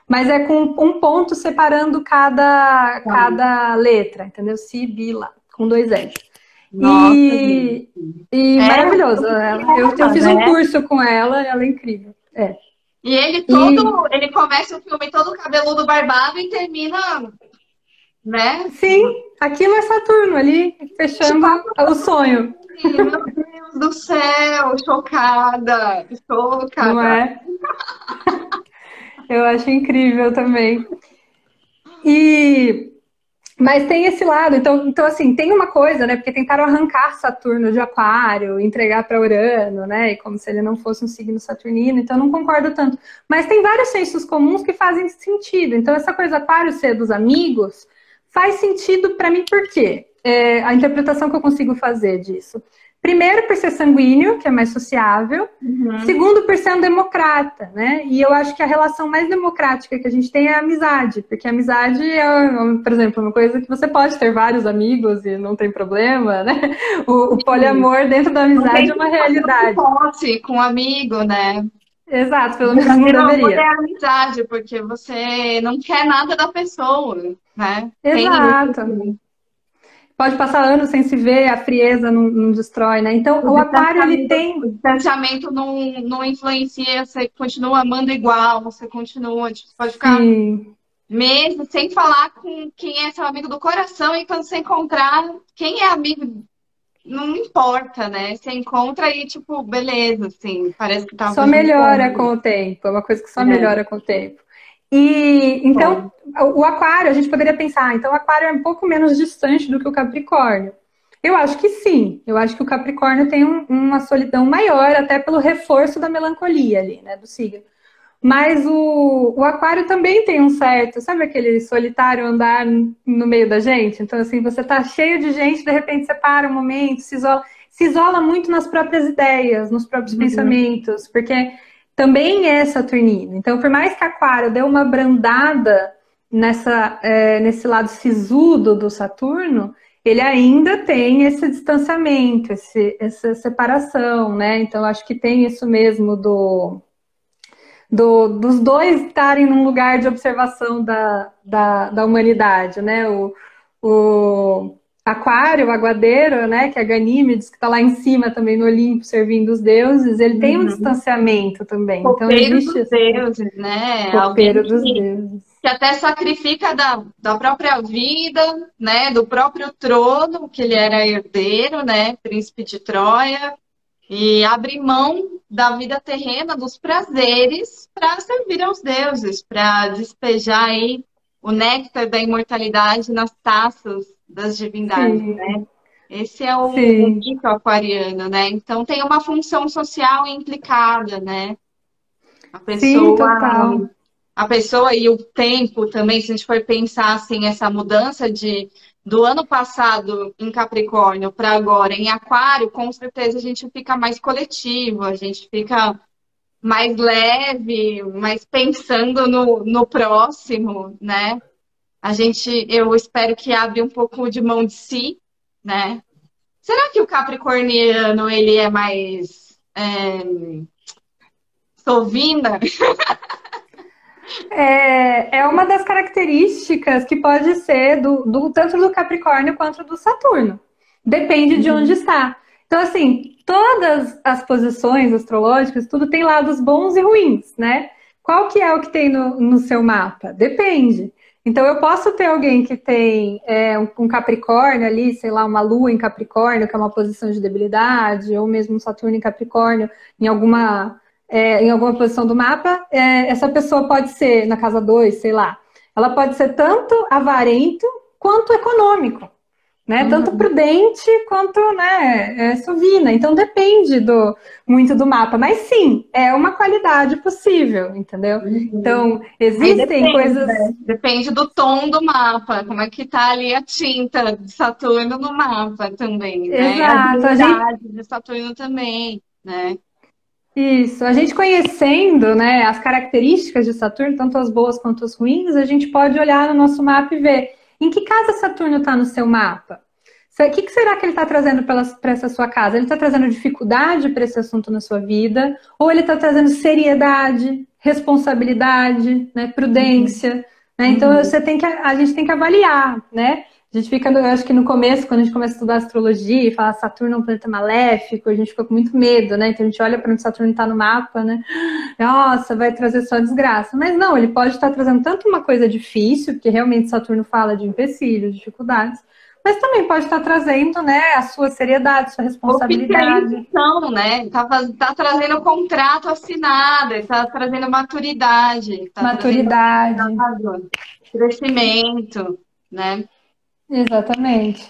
Mas é com um ponto separando cada letra, entendeu? Sibila, com 2 L's. nossa, gente. E É maravilhoso. um Eu tema, fiz um né? curso com ela, ela é incrível. É. E ele E todo, ele começa o filme todo cabeludo barbado e termina, né? sim, aquilo é Saturno ali, Tipo, fechando o sonho, meu Deus do céu, chocada, não chocada. é? Eu acho incrível também. E mas tem esse lado, então assim, tem uma coisa, né? Porque tentaram arrancar Saturno de Aquário, entregar para Urano, né? E como se ele não fosse um signo saturnino, então eu não concordo tanto. Mas tem vários sensos comuns que fazem sentido. Então essa coisa Aquário ser dos amigos faz sentido para mim, por quê? A interpretação que eu consigo fazer disso. Primeiro, por ser sanguíneo, que é mais sociável. Uhum. Segundo, por ser um democrata, né? E eu acho que a relação mais democrática que a gente tem é a amizade, porque a amizade é, por exemplo, uma coisa que você pode ter vários amigos e não tem problema, né? O poliamor dentro da Não amizade tem é uma preocupação com realidade. posse, com amigo, né? Exato, O pelo menos não verdadeiro amor é deveria. a amizade, porque você não quer nada da pessoa, né? Tem isso, Exato. assim. Pode passar anos sem se ver, a frieza não destrói, né? Então, o aquário, ele O tem. distanciamento não influencia, você continua amando igual, você continua, tipo, você pode ficar Sim. meses sem falar com quem é seu amigo do coração, e quando você encontrar, quem é amigo, não importa, né? Você encontra e, tipo, beleza, assim, parece que Só tava junto melhora com ontem. o tempo, é uma coisa que só É, melhora com o tempo. E então bom. o aquário, a gente poderia pensar, então o aquário é um pouco menos distante do que o Capricórnio. Eu acho que sim, eu acho que o Capricórnio tem uma solidão maior, até pelo reforço da melancolia ali, né, do signo. Mas o aquário também tem um certo, sabe aquele solitário andar no meio da gente? Então, assim, você tá cheio de gente, de repente você para um momento, se isola muito nas próprias ideias, nos próprios Uhum. pensamentos, porque também é saturnino. Então, por mais que aquário dê uma brandada nesse lado sisudo do Saturno, ele ainda tem esse distanciamento, essa separação, né? Então, acho que tem isso mesmo dos dois estarem num lugar de observação da humanidade, né? O Aquário, o Aguadeiro, né? Que é Ganímedes, que está lá em cima também no Olimpo, servindo os deuses, ele tem um Uhum. distanciamento também. Então Copeiro existe dos esse deuses, né? Alguém copeiro dos que deuses. até sacrifica da própria vida, né? Do próprio trono, que ele era herdeiro, né? Príncipe de Troia, e abre mão da vida terrena, dos prazeres, para servir aos deuses, para despejar aí o néctar da imortalidade nas taças das divindades, Sim, né? Esse é o sim, mito aquariano, né? Então tem uma função social implicada, né? A sim, pessoa total. a pessoa e o tempo também, se a gente for pensar assim, essa mudança do ano passado em Capricórnio para agora em Aquário, com certeza a gente fica mais coletivo, a gente fica mais leve, mais pensando no próximo, né? Eu espero que abre um pouco de mão de si, né? Será que o capricorniano, ele é mais sovina? É uma das características que pode ser tanto do Capricórnio quanto do Saturno. Depende de onde está. Então, assim, todas as posições astrológicas, tudo tem lados bons e ruins, né? Qual que é o que tem no seu mapa? Depende. Então, eu posso ter alguém que tem um Capricórnio ali, sei lá, uma Lua em Capricórnio, que é uma posição de debilidade, ou mesmo um Saturno em Capricórnio, em alguma posição do mapa, essa pessoa pode ser, na casa 2, sei lá, ela pode ser tanto avarento quanto econômico, né? Tanto prudente quanto, né, sovina. Então depende muito do mapa. Mas sim, é uma qualidade possível, entendeu? Então, existem coisas. Né? Depende do tom do mapa, como é que tá ali a tinta de Saturno no mapa também, né? Exato. A habilidade de Saturno também, né? Isso, a gente conhecendo, né, as características de Saturno, tanto as boas quanto as ruins, a gente pode olhar no nosso mapa e ver em que casa Saturno está no seu mapa. O que será que ele está trazendo para essa sua casa? Ele está trazendo dificuldade para esse assunto na sua vida? Ou ele está trazendo seriedade, responsabilidade, né, prudência? Né? Então a gente tem que avaliar, né? A gente fica, eu acho que no começo, quando a gente começa a estudar astrologia e fala Saturno é um planeta maléfico, a gente fica com muito medo, né? Então a gente olha para onde Saturno está no mapa, né? Nossa, vai trazer só desgraça. Mas não, ele pode estar trazendo tanto uma coisa difícil, porque realmente Saturno fala de empecilhos, dificuldades, mas também pode estar trazendo, né, a sua seriedade, sua responsabilidade. Oficialização, né? Tá trazendo contrato assinado, está trazendo maturidade, Maturidade. Trazendo crescimento, né? Exatamente.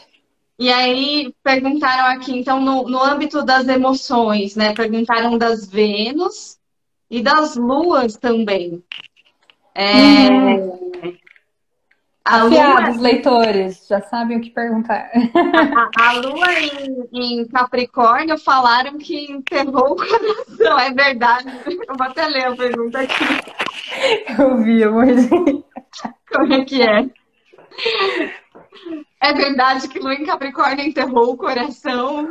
E aí perguntaram aqui, então, no âmbito das emoções, né? Perguntaram das Vênus e das Luas também. Afiados, leitores, já sabem o que perguntar. A Lua em Capricórnio falaram que enterrou o coração, é verdade? Eu vou até ler a pergunta aqui. Eu vi, eu morri. Como é que é? É verdade que Lua em Capricórnio enterrou o coração?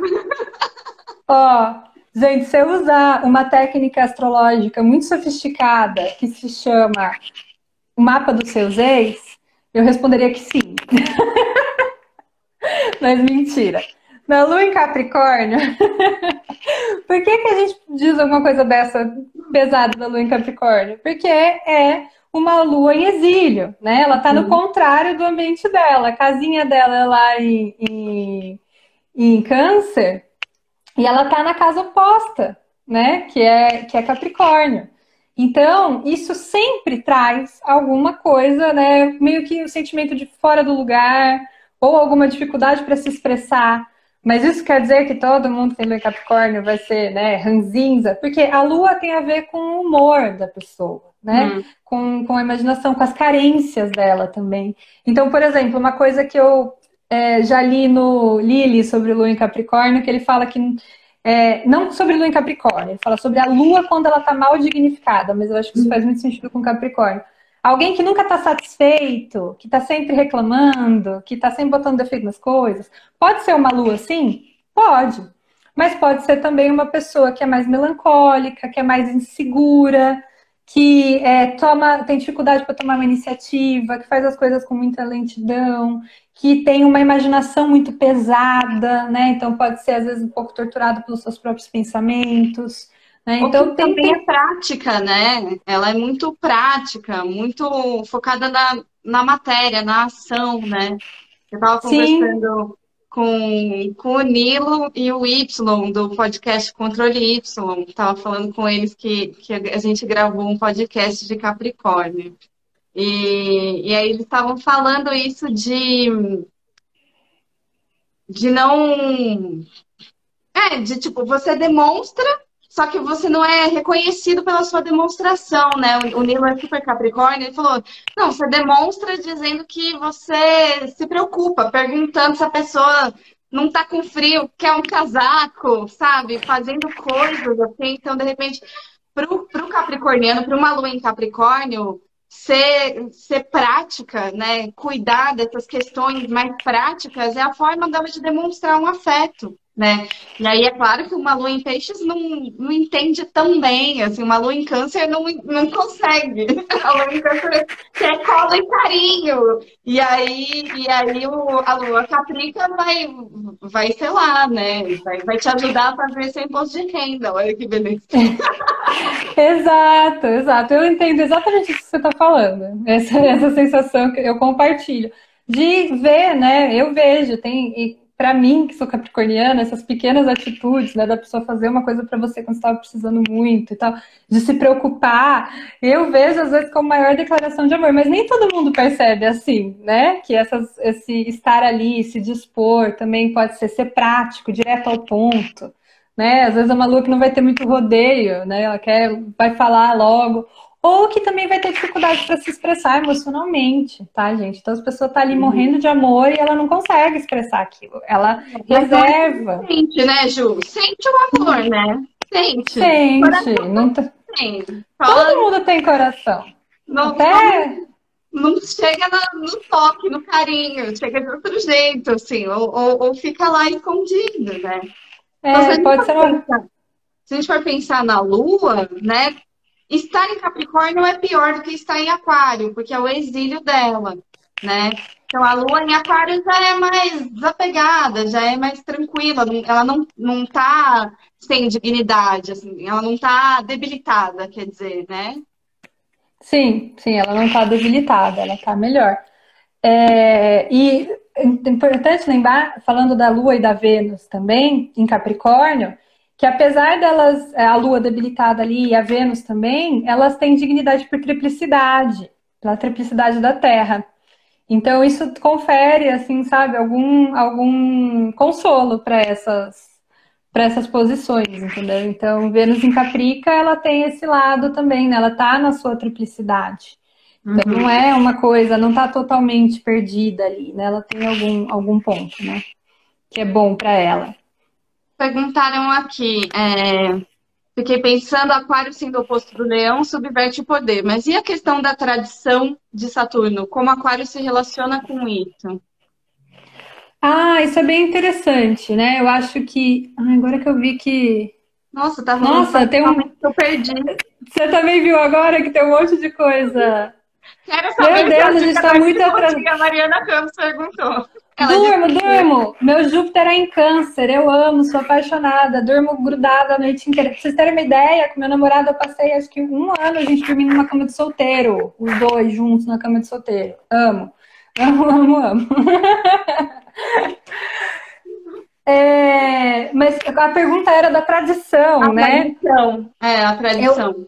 Gente, se eu usar uma técnica astrológica muito sofisticada que se chama o mapa dos seus ex, eu responderia que sim. Mas mentira. Na Lua em Capricórnio, por que a gente diz alguma coisa dessa pesada da Lua em Capricórnio? Porque é uma Lua em exílio, né? Ela tá no contrário do ambiente dela. A casinha dela é lá em Câncer e ela tá na casa oposta, né? Que é Capricórnio. Então, isso sempre traz alguma coisa, né? Meio que o sentimento de fora do lugar ou alguma dificuldade para se expressar. Mas isso quer dizer que todo mundo que tem Lua em Capricórnio vai ser, né, ranzinza? Porque a Lua tem a ver com o humor da pessoa, né? Com a imaginação, com as carências dela também. Então, por exemplo, uma coisa que eu já li no Lili sobre Lua em Capricórnio, que ele fala que não sobre Lua em Capricórnio, ele fala sobre a Lua quando ela está mal dignificada, mas eu acho que isso faz muito sentido com Capricórnio. Alguém que nunca está satisfeito, que está sempre reclamando, que está sempre botando defeito nas coisas, pode ser uma Lua assim? Pode. Mas pode ser também uma pessoa que é mais melancólica, que é mais insegura, que tem dificuldade para tomar uma iniciativa, que faz as coisas com muita lentidão, que tem uma imaginação muito pesada, né? Então pode ser às vezes um pouco torturado pelos seus próprios pensamentos, né? Então também é prática, né? Ela é muito prática, muito focada na matéria, na ação, né? Eu estava conversando com o Nilo e o Y do podcast Controle Y. Estava falando com eles que a gente gravou um podcast de Capricórnio. E aí eles estavam falando isso de não... de tipo, você demonstra só que você não é reconhecido pela sua demonstração, né? O Nilo é super Capricórnio, ele falou, não, você demonstra dizendo que você se preocupa, perguntando se a pessoa não tá com frio, quer um casaco, sabe? Fazendo coisas assim, então, de repente, pro capricorniano, para uma lua em Capricórnio, ser prática, né? Cuidar dessas questões mais práticas é a forma dela de demonstrar um afeto, né? E aí é claro que uma lua em peixes não entende tão bem, assim, uma lua em câncer não consegue. A lua em câncer quer cola e carinho. A lua caprica vai, sei lá, né? Vai te ajudar a fazer seu imposto de renda. Olha que beleza. Exato, exato. Eu entendo exatamente isso que você está falando. Essa sensação que eu compartilho. De ver, né? Eu vejo, tem, para mim, que sou capricorniana, essas pequenas atitudes, né? Da pessoa fazer uma coisa para você quando você estava precisando muito e tal, de se preocupar, eu vejo às vezes como maior declaração de amor, mas nem todo mundo percebe assim, né? Que esse estar ali, se dispor, também pode ser prático, direto ao ponto. Né? Às vezes é uma lua que não vai ter muito rodeio, né? Ela vai falar logo, ou que também vai ter dificuldade para se expressar emocionalmente, tá, gente? Então as pessoas estão ali morrendo de amor e ela não consegue expressar aquilo, ela reserva. Sente, né, Ju? Sente o amor, né? Sente. Sente, não tá... Sente. Todo mundo tem coração. Não, Até... não chega no toque, no carinho, chega de outro jeito, assim, ou fica lá escondido, né? Então, pode ser uma... se a gente for pensar na Lua, né? Estar em Capricórnio é pior do que estar em Aquário, porque é o exílio dela, né? Então a Lua em Aquário já é mais desapegada, já é mais tranquila, ela não tá sem dignidade, assim, ela não tá debilitada, quer dizer, né? Sim, ela não está debilitada, ela está melhor. E é importante lembrar, falando da Lua e da Vênus também, em Capricórnio, que apesar delas, a Lua debilitada ali e a Vênus também, elas têm dignidade por triplicidade, pela triplicidade da Terra. Então isso confere, assim, sabe, algum consolo para essas posições, entendeu? Então, Vênus em Caprica, ela tem esse lado também, né? Ela tá na sua triplicidade. Então, não é uma coisa, não tá totalmente perdida ali, né? Ela tem algum ponto, né? Que é bom para ela. Perguntaram aqui, fiquei pensando, Aquário sendo oposto do Leão subverte o poder, mas e a questão da tradição de Saturno? Como Aquário se relaciona com isso? Isso é bem interessante, né? Eu acho que... agora que eu vi que... Nossa, tá rolando tem que eu perdi. Você também viu agora que tem um monte de coisa. Quero saber. Meu Deus, a gente tá muito atrasado. A Mariana Campos perguntou. Durmo. Meu Júpiter é em Câncer. Eu amo, sou apaixonada. Durmo grudada a noite inteira. Pra vocês terem uma ideia, com meu namorado eu passei acho que 1 ano a gente dormindo numa cama de solteiro. Os dois juntos na cama de solteiro. Amo. Amo. Mas a pergunta era da tradição, né? A tradição.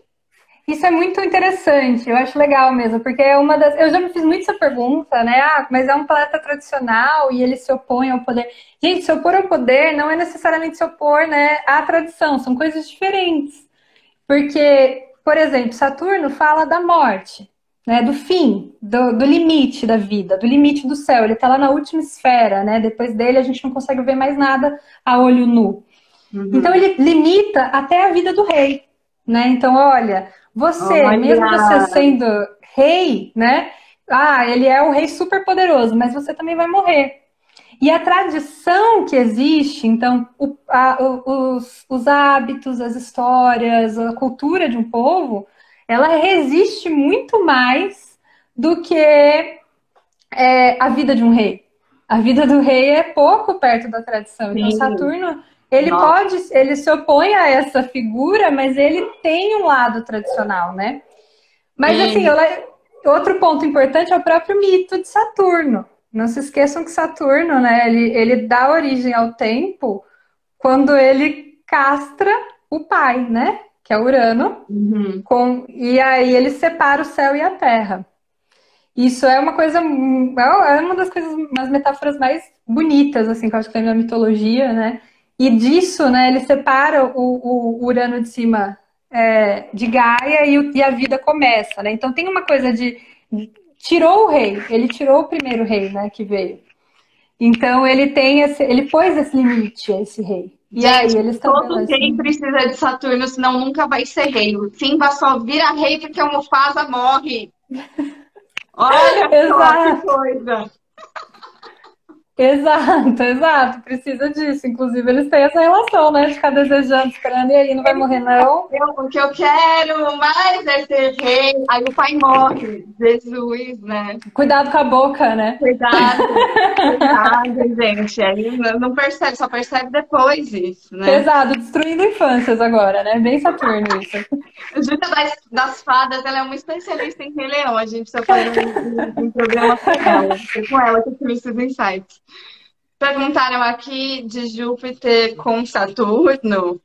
Isso é muito interessante, eu acho legal mesmo, porque é uma das. Eu já me fiz muito essa pergunta, né? Mas é um planeta tradicional e ele se opõe ao poder. Gente, se opor ao poder não é necessariamente se opor, né, à tradição, são coisas diferentes. Porque, por exemplo, Saturno fala da morte, né? Do fim, do limite da vida, do limite do céu. Ele está lá na última esfera, né? Depois dele a gente não consegue ver mais nada a olho nu. Então ele limita até a vida do rei, né? Então, olha. Mesmo você sendo rei, né? Ele é um rei super poderoso, mas você também vai morrer. E a tradição que existe, então, os hábitos, as histórias, a cultura de um povo, ela resiste muito mais do que a vida de um rei. A vida do rei é pouco perto da tradição. Então, Saturno... Ele se opõe a essa figura, mas ele tem um lado tradicional, né? Mas assim, outro ponto importante é o próprio mito de Saturno. Não se esqueçam que Saturno, né? Ele dá origem ao tempo quando ele castra o pai, né? Que é Urano. E aí ele separa o céu e a terra. Isso é uma coisa, é uma das coisas, umas metáforas mais bonitas, assim, que eu acho que tem na mitologia, né? E disso, né, ele separa o Urano de cima de Gaia e a vida começa, né? Então tem uma coisa tirou o rei, ele tirou o primeiro rei, né, que veio. Então ele pôs esse limite a esse rei. E aí Gente, ele todo rei estabelece. precisa de Saturno, senão nunca vai ser rei. O Simba só vira rei porque o Mufasa morre. Olha só que Exato. coisa. Exato, exato, precisa disso. Inclusive, eles têm essa relação, né? De ficar desejando, esperando, e aí não vai morrer, não. O que eu quero mais é ser rei. Aí o pai morre. Jesus, né? Cuidado com a boca, né? Cuidado, cuidado, gente. Aí não percebe, só percebe depois isso, né? Pesado, destruindo infâncias agora, né? Bem Saturno isso. Júlia das Fadas, ela é uma especialista em Rei Leão. A gente precisa fazer um programa com ela. Foi com ela que eu tive esses insights. Perguntaram aqui de Júpiter com Saturno.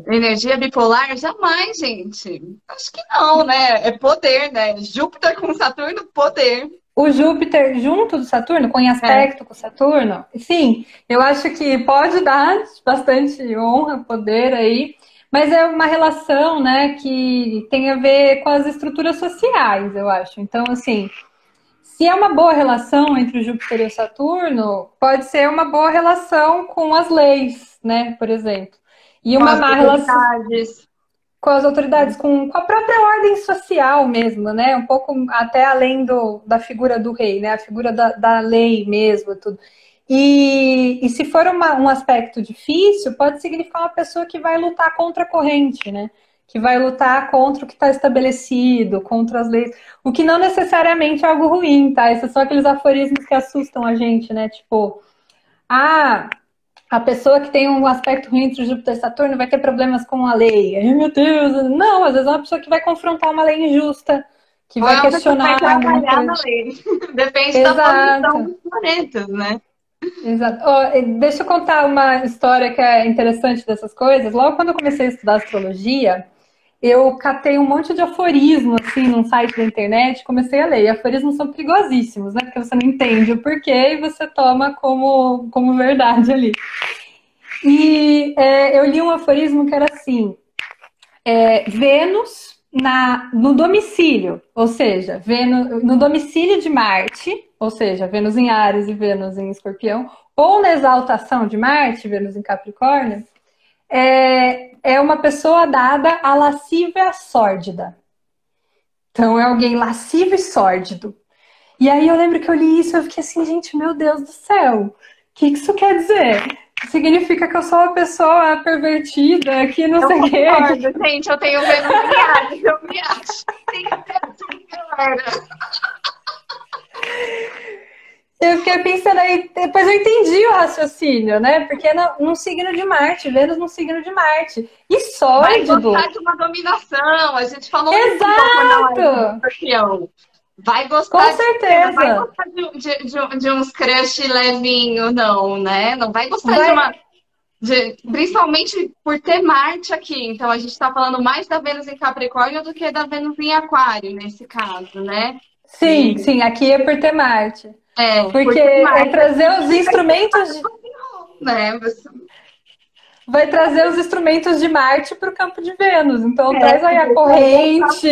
Energia bipolar? Jamais, gente. Acho que não, né? É poder, né? Júpiter com Saturno, poder. O Júpiter junto do Saturno, com em É. aspecto com Saturno, sim, eu acho que pode dar bastante honra, poder aí, mas é uma relação, né, que tem a ver com as estruturas sociais, eu acho. Então, assim, se é uma boa relação entre o Júpiter e o Saturno, pode ser uma boa relação com as leis, né, por exemplo. E Com uma as má relação autoridades. com as autoridades, com a própria ordem social mesmo, né? Um pouco até além da figura do rei, né? A figura da lei mesmo, tudo. E se for um aspecto difícil, pode significar uma pessoa que vai lutar contra a corrente, né? Que vai lutar contra o que está estabelecido, contra as leis. O que não necessariamente é algo ruim, tá? Esses são aqueles aforismos que assustam a gente, né? Tipo, a pessoa que tem um aspecto ruim entre Júpiter e Saturno vai ter problemas com a lei. Ai, meu Deus! Não, às vezes é uma pessoa que vai confrontar uma lei injusta, que Ou é vai uma pessoa que vai questionar alguma trabalhar na coisa. lei. Depende da posição Exato, dos planetas, né? exato. Ó, deixa eu contar uma história que é interessante dessas coisas. Logo quando eu comecei a estudar astrologia, eu catei um monte de aforismo assim num site da internet, comecei a ler. E aforismos são perigosíssimos, né? Porque você não entende o porquê e você toma como verdade ali. E eu li um aforismo que era assim: Vênus no domicílio, ou seja, Vênus, no domicílio de Marte, ou seja, Vênus em Áries e Vênus em Escorpião, ou na exaltação de Marte, Vênus em Capricórnio, é uma pessoa dada à lascívia e à sórdida. Então é alguém lascivo e sórdido. E aí eu lembro que eu li isso e eu fiquei assim, gente, meu Deus do céu, o que isso quer dizer? Significa que eu sou uma pessoa pervertida, que não Eu sei o quê. concordo, gente. Eu tenho Vênus em Ares, eu me acho que tem que ser assim, galera. Eu fiquei pensando aí, depois eu entendi o raciocínio, né? Porque num signo de Marte, Vênus num signo de Marte. E Vai sórdido. gostar de uma dominação. A gente falou isso um pouco na live do Exato! Escorpião. Vai Com gostar de cena, vai certeza. gostar de uns crush levinho, não, né? Não vai gostar de Vai. uma. Principalmente por ter Marte aqui. Então a gente está falando mais da Vênus em Capricórnio do que da Vênus em Aquário, nesse caso, né? Sim, E, sim, aqui é por ter Marte. por Porque ter é Marte trazer aqui, os instrumentos. né? Vai trazer os instrumentos de Marte para o campo de Vênus. Então, traz aí a Vai voltar. corrente,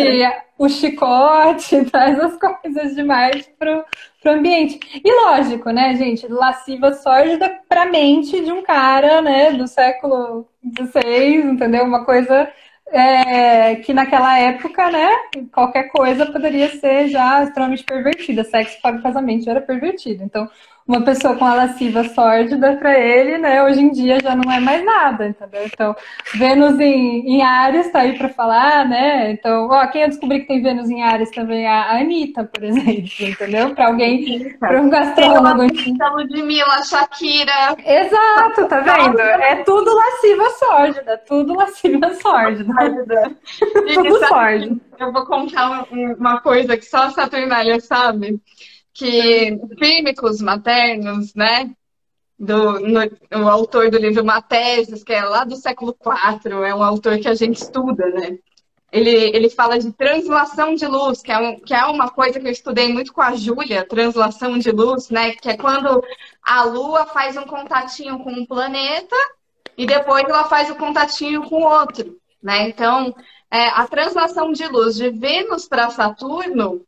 o chicote, traz as coisas de Marte para o ambiente. E lógico, né, gente? Lasciva sórdida para a mente de um cara, né, do século XVI, entendeu? Uma coisa que naquela época, né, qualquer coisa poderia ser já extremamente pervertida. Sexo para o casamento já era pervertido. Então, uma pessoa com a lasciva sórdida para ele, né, hoje em dia já não é mais nada, entendeu? Então, Vênus em Áries tá aí para falar, né? Então, quem eu descobri que tem Vênus em Áries também é a Anitta, por exemplo, entendeu? Para alguém, para um Pela gastrônogo. Ludmilla, Shakira. Exato, tá vendo? É tudo lasciva sórdida, tudo lasciva sórdida. Tudo sórdido. Eu vou contar uma coisa que só a Saturnália sabe. Que fímicos maternos, né? O autor do livro Mateses, que é lá do século IV, é um autor que a gente estuda, né? ele fala de translação de luz, que é uma coisa que eu estudei muito com a Júlia, translação de luz, né? Que é quando a Lua faz um contatinho com um planeta e depois ela faz o contatinho com o outro, né? Então, a translação de luz de Vênus para Saturno,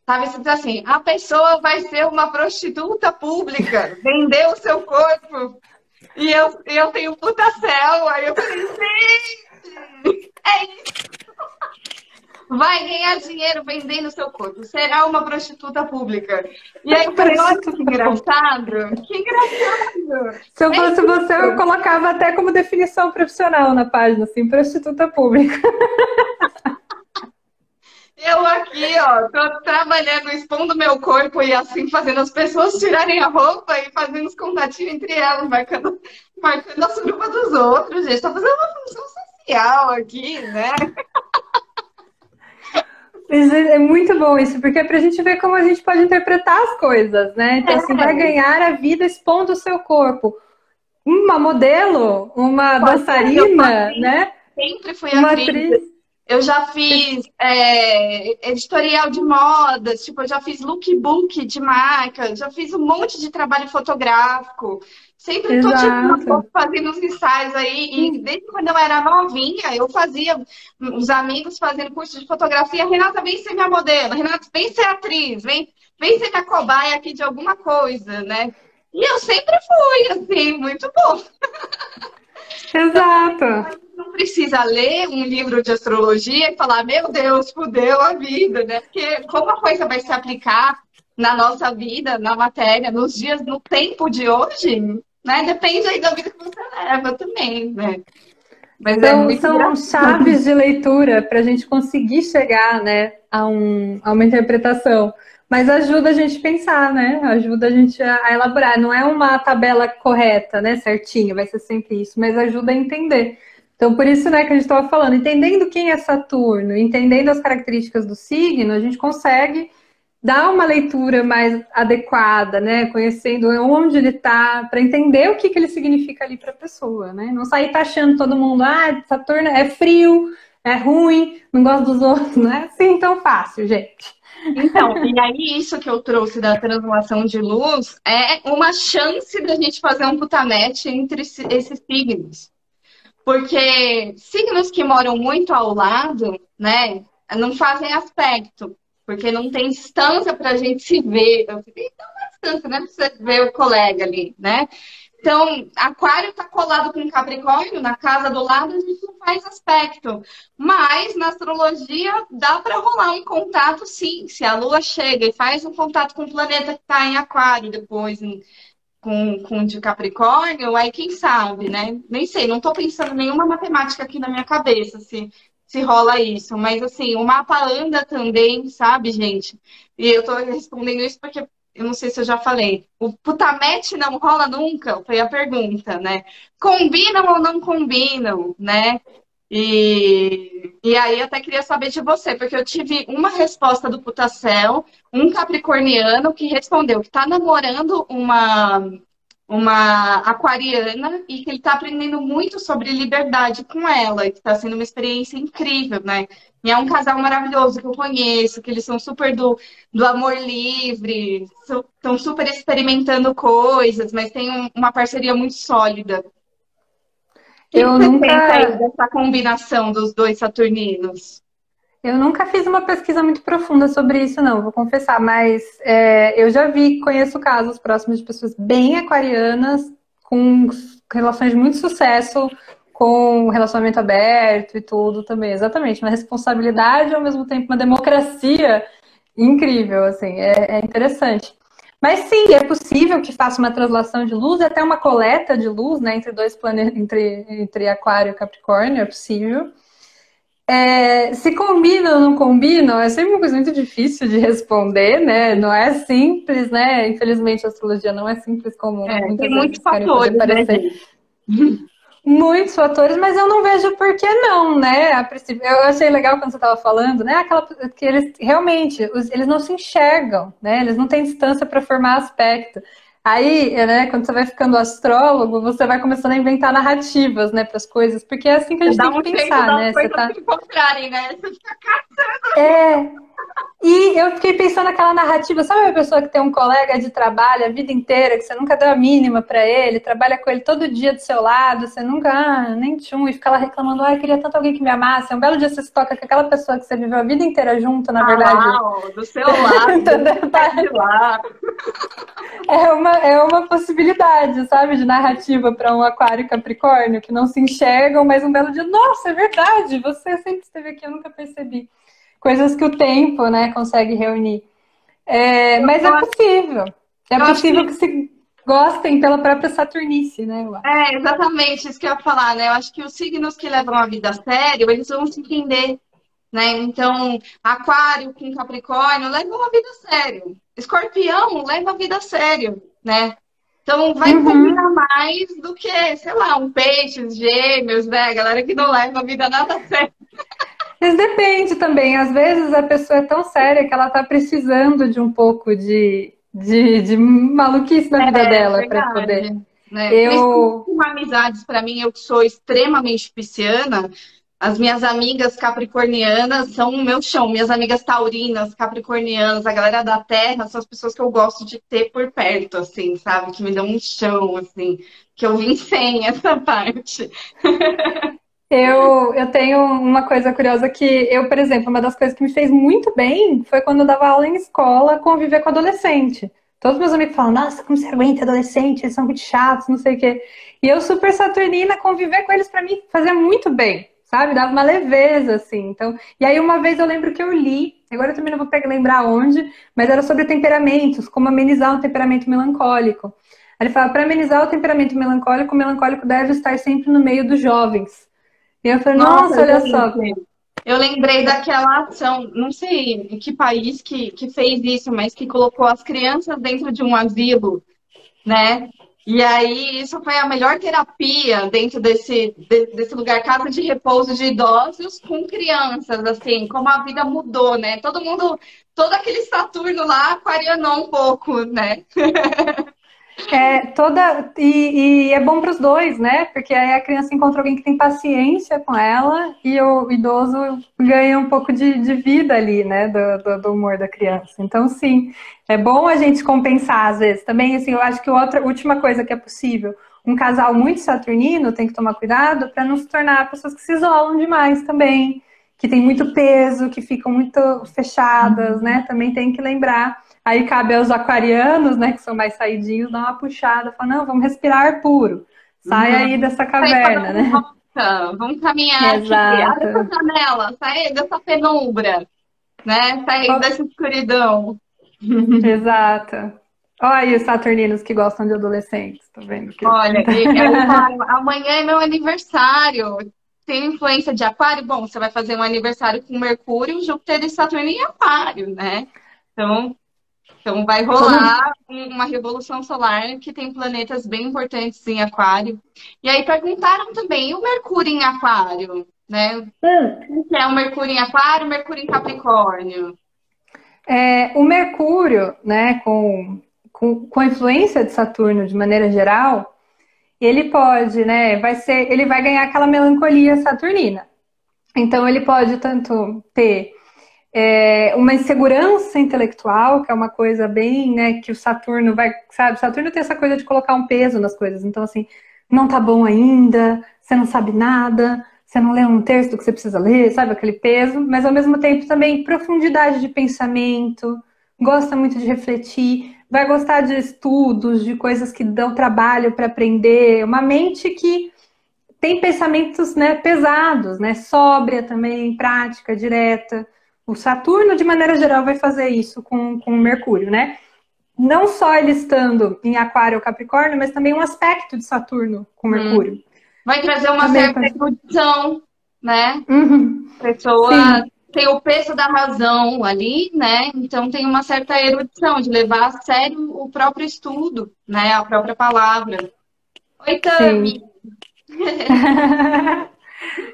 sabe, se diz assim, a pessoa vai ser uma prostituta pública, vender o seu corpo, e eu tenho puta céu, aí eu falei, gente, é isso. Vai ganhar dinheiro vendendo seu corpo. Será uma prostituta pública. E aí eu falei, olha que engraçado. Que engraçado. Se eu fosse você, eu colocava até como definição profissional na página, assim, prostituta pública. Eu aqui, ó, tô trabalhando, expondo meu corpo e assim, fazendo as pessoas tirarem a roupa e fazendo os contatinhos entre elas, marcando a suruba dos outros, gente. Tá fazendo uma função social aqui, né? É muito bom isso, porque é pra gente ver como a gente pode interpretar as coisas, né? Então, assim, vai ganhar a vida expondo o seu corpo. Uma modelo, uma dançarina, né? Sempre fui atriz. Eu já fiz editorial de modas, tipo, eu já fiz lookbook de marca, já fiz um monte de trabalho fotográfico. Sempre tô tipo, fazendo os ensaios aí. E desde quando eu era novinha, eu fazia os amigos fazendo curso de fotografia. Renata, vem ser minha modelo. Renata, vem ser atriz. Vem ser minha cobaia aqui de alguma coisa, né? E eu sempre fui, assim, muito bom. Exato. Não precisa ler um livro de astrologia e falar, meu Deus, fudeu a vida, né? Porque como a coisa vai se aplicar na nossa vida, na matéria, nos dias, no tempo de hoje, né? Depende aí da vida que você leva também, né? Mas são chaves de leitura para a gente conseguir chegar, né, a uma interpretação. Mas ajuda a gente a pensar, né? Ajuda a gente a elaborar. Não é uma tabela correta, né? Certinha, vai ser sempre isso, mas ajuda a entender. Então, por isso, né, que a gente estava falando, entendendo quem é Saturno, entendendo as características do signo, a gente consegue dar uma leitura mais adequada, né? Conhecendo onde ele está, para entender o que ele significa ali para a pessoa, né? Não sair taxando todo mundo, Saturno é frio, é ruim, não gosta dos outros, não é assim tão fácil, gente. Então, e aí isso que eu trouxe da translação de luz é uma chance da gente fazer um putamete entre esses signos. Porque signos que moram muito ao lado, né, não fazem aspecto, porque não tem distância para a gente se ver. Eu fiquei tão distância, né, para você ver o colega ali, né? Então, Aquário está colado com Capricórnio, na casa do lado, a gente não faz aspecto. Mas, na astrologia, dá para rolar um contato, sim. Se a Lua chega e faz um contato com o planeta que está em Aquário, depois com de Capricórnio, aí quem sabe, né? Nem sei, não estou pensando em nenhuma matemática aqui na minha cabeça, se rola isso. Mas, assim, o mapa anda também, sabe, gente? E eu estou respondendo isso porque eu não sei se eu já falei. O putamete não rola nunca? Foi a pergunta, né? Combinam ou não combinam, né? E aí até queria saber de você, porque eu tive uma resposta do Putacel, um capricorniano que respondeu que está namorando uma aquariana e que ele está aprendendo muito sobre liberdade com ela, e que está sendo uma experiência incrível, né? E é um casal maravilhoso que eu conheço, que eles são super do amor livre, estão super experimentando coisas, mas tem uma parceria muito sólida. O que você pensa aí dessa combinação dos dois saturninos? Eu nunca fiz uma pesquisa muito profunda sobre isso, não, vou confessar, mas eu já conheço casos próximos de pessoas bem aquarianas, com relações de muito sucesso, com relacionamento aberto e tudo também. Exatamente, uma responsabilidade e ao mesmo tempo uma democracia incrível, assim, é interessante. Mas sim, é possível que faça uma translação de luz, até uma coleta de luz, né, entre dois planetas, entre Aquário e Capricórnio, é possível. Se combinam ou não combinam, é sempre uma coisa muito difícil de responder, né? Não é simples, né? Infelizmente a astrologia não é simples como muitas tem vezes muitos querem fatores, fazer parecer. Né? Muitos fatores, mas eu não vejo por que não, né? A princípio, eu achei legal quando você estava falando, né? Que eles realmente, eles não se enxergam, né? Eles não têm distância para formar aspecto. Aí, né, quando você vai ficando astrólogo, você vai começando a inventar narrativas, né, para as coisas, porque é assim que a gente Dá tem que um jeito pensar, das né? Você coisas tá. se encontrarem, né? Você fica, É, e eu fiquei pensando naquela narrativa, sabe a pessoa que tem um colega de trabalho a vida inteira, que você nunca deu a mínima pra ele, trabalha com ele todo dia do seu lado, você nunca, nem tchum, e fica lá reclamando, eu queria tanto alguém que me amasse. Um belo dia você se toca com aquela pessoa que você viveu a vida inteira junto, na ah verdade. lá, ó, do seu lado, Entendeu? de lá. É uma possibilidade, sabe, de narrativa para um aquário e capricórnio, que não se enxergam, mas um belo dia, nossa, é verdade, você sempre esteve aqui, eu nunca percebi. Coisas que o tempo, né, consegue reunir. Mas é Eu, possível. É eu acho possível que que se gostem pela própria Saturnice, né, eu acho. é exatamente isso que eu ia falar, né? Eu acho que os signos que levam a vida a sério, eles vão se entender, né? Então, Aquário com Capricórnio levam a vida a sério. Escorpião leva a vida a sério, né? Então, vai Uhum. combinar mais do que, sei lá, um peixes, gêmeos, né? A galera que não leva a vida nada a sério. Mas depende também. Às vezes a pessoa é tão séria que ela tá precisando de um pouco de maluquice na vida É dela para poder. verdade, né? Principalmente Eu. com amizades, para mim, eu que sou extremamente pisciana, as minhas amigas capricornianas são o meu chão. Minhas amigas taurinas, capricornianas, a galera da Terra, são as pessoas que eu gosto de ter por perto, assim, sabe? Que me dão um chão, assim, que eu vim sem essa parte. Eu tenho uma coisa curiosa que eu, por exemplo, uma das coisas que me fez muito bem foi quando eu dava aula em escola, conviver com adolescente. Todos meus amigos falam, nossa, como você aguenta adolescente, eles são muito chatos, não sei o quê. E eu, super saturnina, conviver com eles pra mim fazia muito bem, sabe? Dava uma leveza, assim. Então, e aí uma vez eu lembro que eu li, agora eu também não vou lembrar onde, mas era sobre temperamentos, como amenizar um temperamento melancólico. Aí ele fala, para amenizar o melancólico deve estar sempre no meio dos jovens. E eu falei, Nossa, nossa, olha só. gente, eu lembrei daquela ação, não sei em que país que fez isso, mas que colocou as crianças dentro de um asilo, né? E aí, isso foi a melhor terapia dentro desse lugar, casa de repouso de idosos com crianças, assim, como a vida mudou, né? Todo mundo, todo aquele Saturno lá aquarianou um pouco, né? E é bom para os dois, né? Porque aí a criança encontra alguém que tem paciência com ela e o idoso ganha um pouco de vida ali, né? Do humor da criança. Então, sim, é bom a gente compensar às vezes. Também, assim, eu acho que outra última coisa que é possível, um casal muito saturnino tem que tomar cuidado para não se tornar pessoas que se isolam demais também, que tem muito peso, que ficam muito fechadas, né? Também tem que lembrar. Aí cabe aos aquarianos, né, que são mais saidinhos, dar uma puxada, falar, não, vamos respirar ar puro. Sai aí Uhum. dessa Sai para caverna, dar uma né? volta, vamos caminhar aqui, abre essa Exato. janela, sai dessa penumbra, né? Sai dessa escuridão. Exato. Olha aí os saturninos que gostam de adolescentes, tô vendo que. Olha, e aí falaram, amanhã é meu aniversário. Tem influência de aquário? Bom, você vai fazer um aniversário com Mercúrio, Júpiter e Saturno em aquário, né? Então, então vai Todo. rolar uma revolução solar que tem planetas bem importantes em aquário. E aí perguntaram também, e o Mercúrio em aquário? Né? O que é o Mercúrio em aquário, Mercúrio em Capricórnio? O Mercúrio, né, com a influência de Saturno de maneira geral, ele pode, né, ele vai ganhar aquela melancolia saturnina. Então ele pode tanto ter uma insegurança intelectual, que é uma coisa bem, né, que o Saturno vai, sabe, Saturno tem essa coisa de colocar um peso nas coisas, então assim, não tá bom ainda, você não sabe nada, você não leu um terço do que você precisa ler, sabe, aquele peso, mas ao mesmo tempo também profundidade de pensamento, gosta muito de refletir, vai gostar de estudos, de coisas que dão trabalho para aprender, uma mente que tem pensamentos, né, pesados, né, sóbria também, prática, direta. O Saturno, de maneira geral, vai fazer isso com o Mercúrio, né? Não só ele estando em Aquário ou Capricórnio, mas também um aspecto de Saturno com Mercúrio. Vai trazer uma Também certa pode. erudição, né? Uhum. A pessoa Sim, tem o peso da razão ali, né? Então tem uma certa erudição de levar a sério o próprio estudo, né? A própria palavra. Oi, Tami! sim.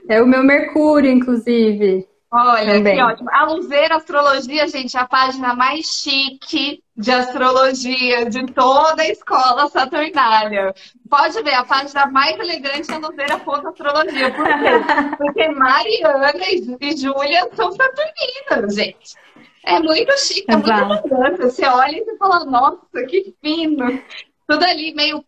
É o meu Mercúrio, inclusive. Olha, que também. ótimo. A Luzeira Astrologia, gente, é a página mais chique de astrologia de toda a escola saturnália. Pode ver, a página mais elegante é a Luzeira.astrologia. Por quê? Porque Mariana e Júlia são saturninas, gente. É muito chique, é muito Exato. elegante. Você olha e você fala, nossa, que fino. Tudo ali meio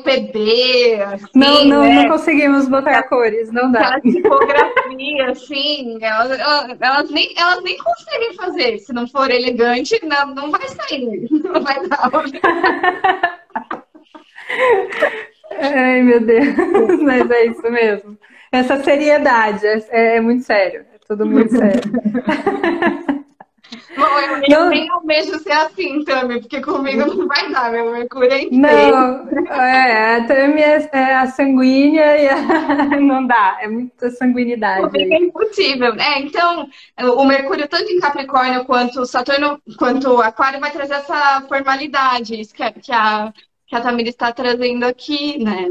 PB, Não, assim, não, não né? conseguimos botar cores, não dá. Aquela tipografia, assim, elas nem conseguem fazer. Se não for elegante, não vai sair. Não vai dar. Ai, meu Deus, mas é isso mesmo. Essa seriedade é muito sério, é tudo muito sério. Bom, eu nem Não, almejo ser assim também, porque comigo não vai dar. Meu Mercúrio é em peixe. não, a Tami é a sanguínea e não dá, é muita sanguinidade Comigo é aí. impossível. Então, o Mercúrio, tanto em Capricórnio quanto Saturno, quanto Aquário, vai trazer essa formalidade, isso que a Tamira está trazendo aqui, né?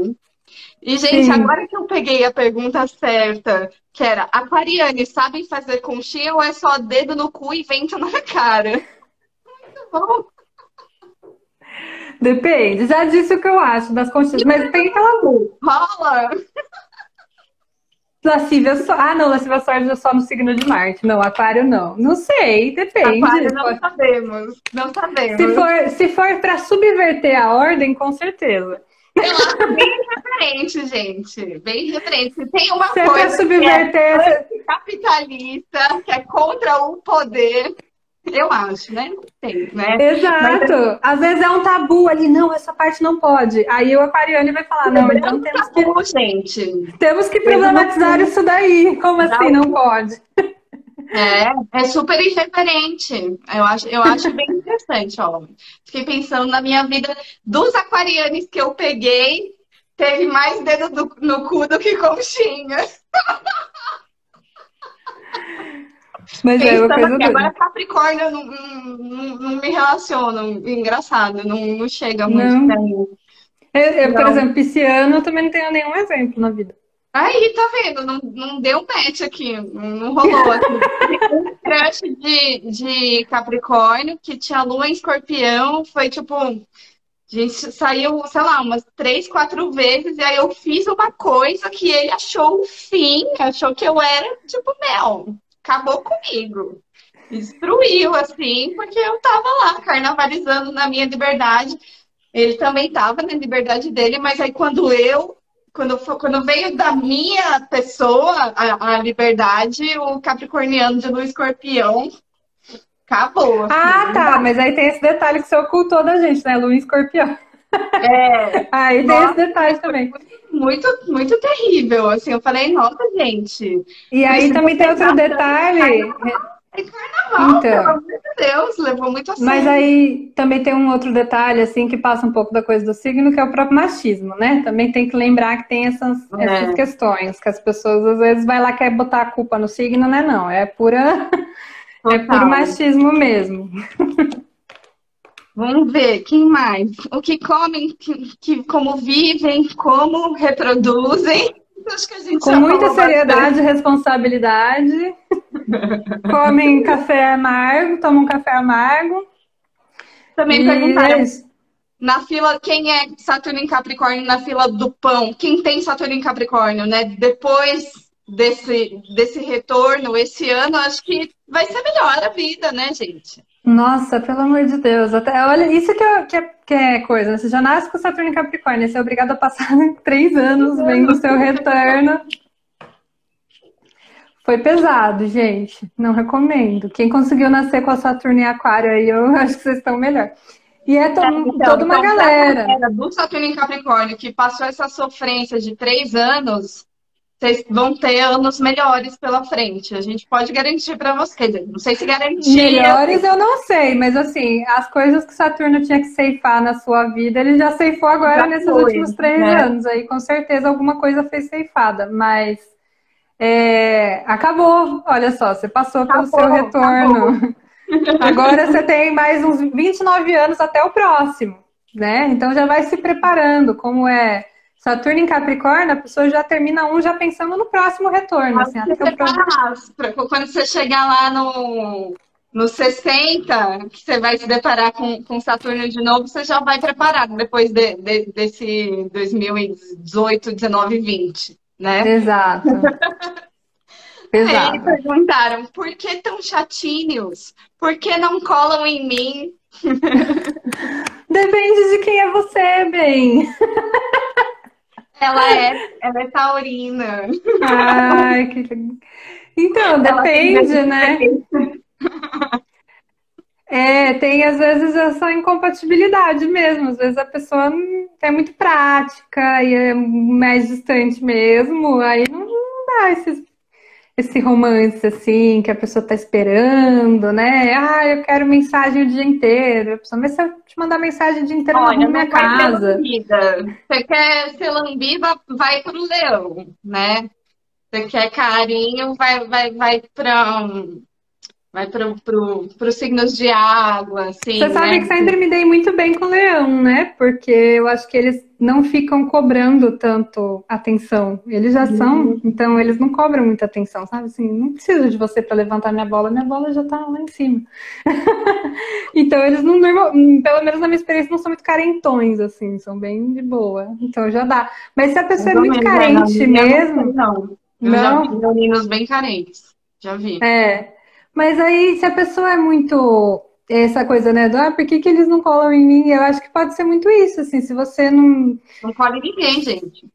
E, gente, Sim. agora que eu peguei a pergunta certa, que era, aquarianes sabem fazer conchinha ou é só dedo no cu e vento na cara? Bom, Depende, já disse o que eu acho das conchinhas, mas tem aquela rola. lascívia só. Ah, não, lascívia sorte é só no signo de Marte. Não, aquário não. Não sei, Aquário depende. não sabemos, não Se sabemos. for, se for para subverter a ordem, com certeza. Eu acho bem referente, gente, bem referente. Se tem uma Se é para coisa que é subverter. anticapitalista, que é contra o poder, eu acho, né? Não sei, né? Mas Exato. Às vezes é um tabu ali, não, essa parte não pode. Aí o aquariano vai falar, não, então quebrando tabu, gente. temos que Dedo no problematizar cu. isso daí. Como assim não pode? É super irreverente. Eu acho bem interessante, ó. Fiquei pensando na minha vida dos aquarianos que eu peguei, teve mais dedo no cu do que conchinha. Mas é uma Pensando coisa aqui, doida. agora Capricórnio eu não me relaciono, engraçado, não chega muito pra Não. mim. Por Não. exemplo, pisciano, eu também não tenho nenhum exemplo na vida. Aí, tá vendo? Não deu match aqui, não rolou. Assim. Um crush de Capricórnio que tinha lua em escorpião, foi tipo. A gente saiu, sei lá, umas 3, 4 vezes, e aí eu fiz uma coisa que ele achou o fim, achou que eu era, tipo, mel. Acabou comigo. Destruiu, assim, porque eu tava lá, carnavalizando na minha liberdade. Ele também tava na liberdade dele, mas aí quando veio da minha pessoa a liberdade, o capricorniano de lua escorpião acabou, assim. Ah, tá, mas aí tem esse detalhe que você ocultou da gente, né? Lua em escorpião. É, Aí tem esse nossa, detalhe também. muito, muito terrível, assim. Eu falei, nossa, gente, E aí precisa também tem outro prestar detalhe. carnaval, pelo Então, amor de Deus, levou muito a mas sério. aí também tem um outro detalhe, assim, que passa um pouco da coisa do signo, que é o próprio machismo, né? Também tem que lembrar que tem essas É, questões, que as pessoas às vezes vai lá quer botar a culpa no signo, né? Não, é puro total. machismo mesmo. Vamos ver, quem mais? O que comem, como vivem, como reproduzem. Acho que a gente Com já muita falou seriedade e bastante. responsabilidade, comem café amargo, tomam café amargo, Também e perguntaram é isso. na fila quem é Saturno em Capricórnio na fila do pão. Quem tem Saturno em Capricórnio, né? Depois desse retorno, esse ano, acho que vai ser melhor a vida, né, gente? Nossa, pelo amor de Deus. Até, olha, isso que é coisa, né? Você já nasce com Saturno em Capricórnio, você é obrigado a passar 3 anos vendo o seu retorno. Foi pesado, gente. Não recomendo. Quem conseguiu nascer com a Saturno em Aquário aí, eu acho que vocês estão melhor. E é Então, toda uma então para a galera. galera do Saturno em Capricórnio que passou essa sofrência de 3 anos, vocês vão ter anos melhores pela frente. A gente pode garantir para vocês. Quer dizer, não sei se garantia. Melhores eu não sei, mas assim, as coisas que Saturno tinha que ceifar na sua vida, ele já ceifou agora Já nesses foi, últimos 3 anos. Aí com certeza alguma coisa fez ceifada, mas acabou. Olha só, você passou pelo seu Acabou, acabou. retorno. Agora você tem mais uns 29 anos até o próximo, né? Então já vai se preparando, como é Saturno em Capricórnio, a pessoa já termina um já pensando no próximo retorno, assim, até o próximo. Quando você chegar lá no 60, que você vai se deparar com Saturno de novo, você já vai preparado depois desse 2018, 19 e 20, né? Exato, Aí exato. perguntaram, por que tão chatinhos? Por que não colam em mim? Depende de quem é você, bem. Ela é taurina. Ai, que... Então, Ela tem depende, medo né? de É, tem às vezes essa incompatibilidade mesmo. Às vezes a pessoa é muito prática e é mais distante mesmo. Aí não dá esse romance assim que a pessoa tá esperando, né? Ah, eu quero mensagem o dia inteiro. A pessoa, mas se eu te mandar mensagem o dia inteiro, eu não Olha, arrumo minha não vai ser casa. lambida. Você quer ser lambida, vai pro leão, né? Você quer carinho, vai pros signos de água, Você assim, sabe né? que sempre me dei muito bem com o leão, né? Porque eu acho que eles não ficam cobrando tanto atenção. Eles já são, então eles não cobram muita atenção, sabe? Assim, não preciso de você para levantar minha bola já tá lá em cima. Então eles não, pelo menos na minha experiência, não são muito carentões, assim, são bem de boa. Então já dá. Mas se a pessoa Mais é ou muito menos, né? Na carente minha, eu não sei, mesmo, não. Eu já vi não. meninos bem carentes. Já vi. É, mas aí se a pessoa é muito essa coisa, né, do por que que eles não colam em mim? Eu acho que pode ser muito isso, assim, se você não Não colhe ninguém, gente.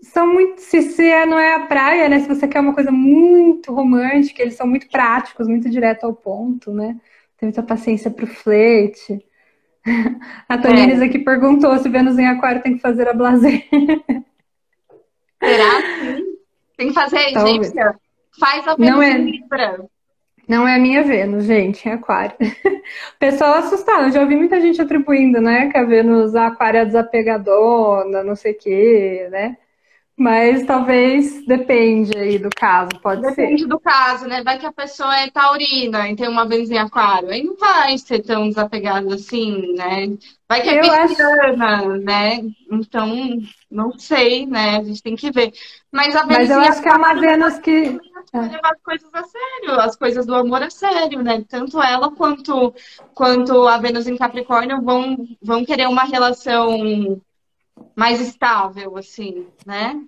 são muito, se não é a praia, né, se você quer uma coisa muito romântica, eles são muito práticos, muito direto ao ponto, né? Tem muita paciência pro flerte. A Tonines É. aqui perguntou se Vênus em Aquário tem que fazer a blasé. Será? Sim. Tem que fazer a Talvez. egípcia. Faz a Não Vênus em é, Libra. não é a minha Vênus, gente, é Aquário. O pessoal assustado, eu já ouvi muita gente atribuindo, né, que a Vênus a Aquário é desapegadona, não sei o quê, né? Mas talvez depende aí do caso, pode ser. Depende do caso, né? Vai que a pessoa é taurina e tem uma Vênus em Aquário. Aí não vai ser tão desapegado assim, né? Vai que é Eu acho, pisciana, né? Então, não sei, né? A gente tem que ver. Mas a mas Vênus eu em acho que é uma Aquário Vênus que. vai levar as coisas a sério, as coisas do amor a sério, né? Tanto ela quanto a Vênus em Capricórnio vão querer uma relação mais estável, assim, né?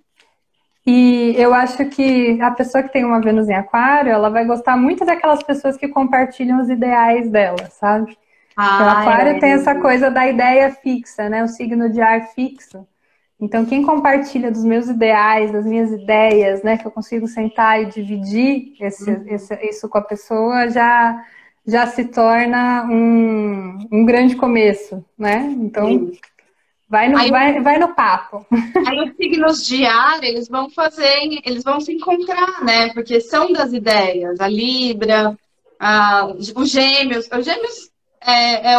E eu acho que a pessoa que tem uma Vênus em Aquário, ela vai gostar muito daquelas pessoas que compartilham os ideais dela, sabe? Porque o Ah, Aquário tem essa é. coisa da ideia fixa, né? O signo de ar fixo. Então, quem compartilha dos meus ideais, das minhas ideias, né? Que eu consigo sentar e dividir isso com a pessoa, já se torna um grande começo, né? Então, Sim. Aí vai no papo. Aí os signos de ar, eles vão se encontrar, né? Porque são das ideias. A Libra, os Gêmeos é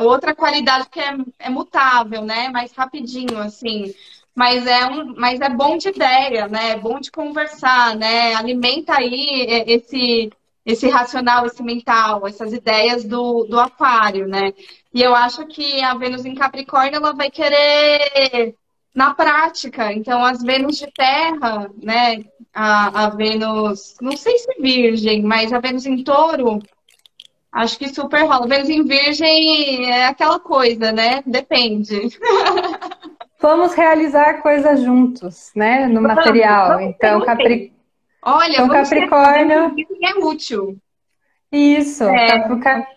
outra qualidade que é mutável, né? Mais rapidinho, assim. Mas é bom de ideia, né? É bom de conversar, né? Alimenta aí esse racional, esse mental, essas ideias do aquário, né? E eu acho que a Vênus em Capricórnio, ela vai querer na prática. Então, as Vênus de Terra, né? A Vênus, não sei se Virgem, mas a Vênus em Touro, acho que super rola. Vênus em Virgem é aquela coisa, né? Depende. Vamos realizar coisas juntos, né? No material. Vamos ser úteis. Olha, Então vamos ser. A Vênus em Capricórnio, Virgem é útil. isso. É,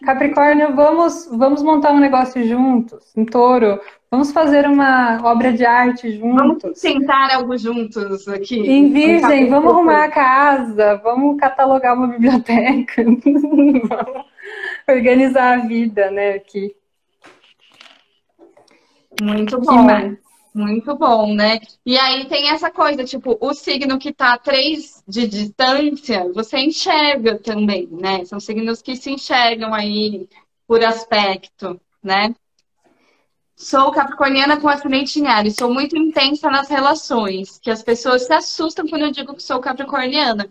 Capricórnio, vamos montar um negócio juntos. Em Touro, vamos fazer uma obra de arte vamos juntos. tentar algo juntos aqui. Em Em Virgem, vamos arrumar Capricórnio. a casa, vamos catalogar uma biblioteca, vamos organizar a vida, né? Aqui. Muito Que bom. mais? Muito bom, né? E aí tem essa coisa, tipo, o signo que tá a 3 de distância, você enxerga também, né? São signos que se enxergam aí por aspecto, né? Sou capricorniana com ascendente em Áries, sou muito intensa nas relações, que as pessoas se assustam quando eu digo que sou capricorniana.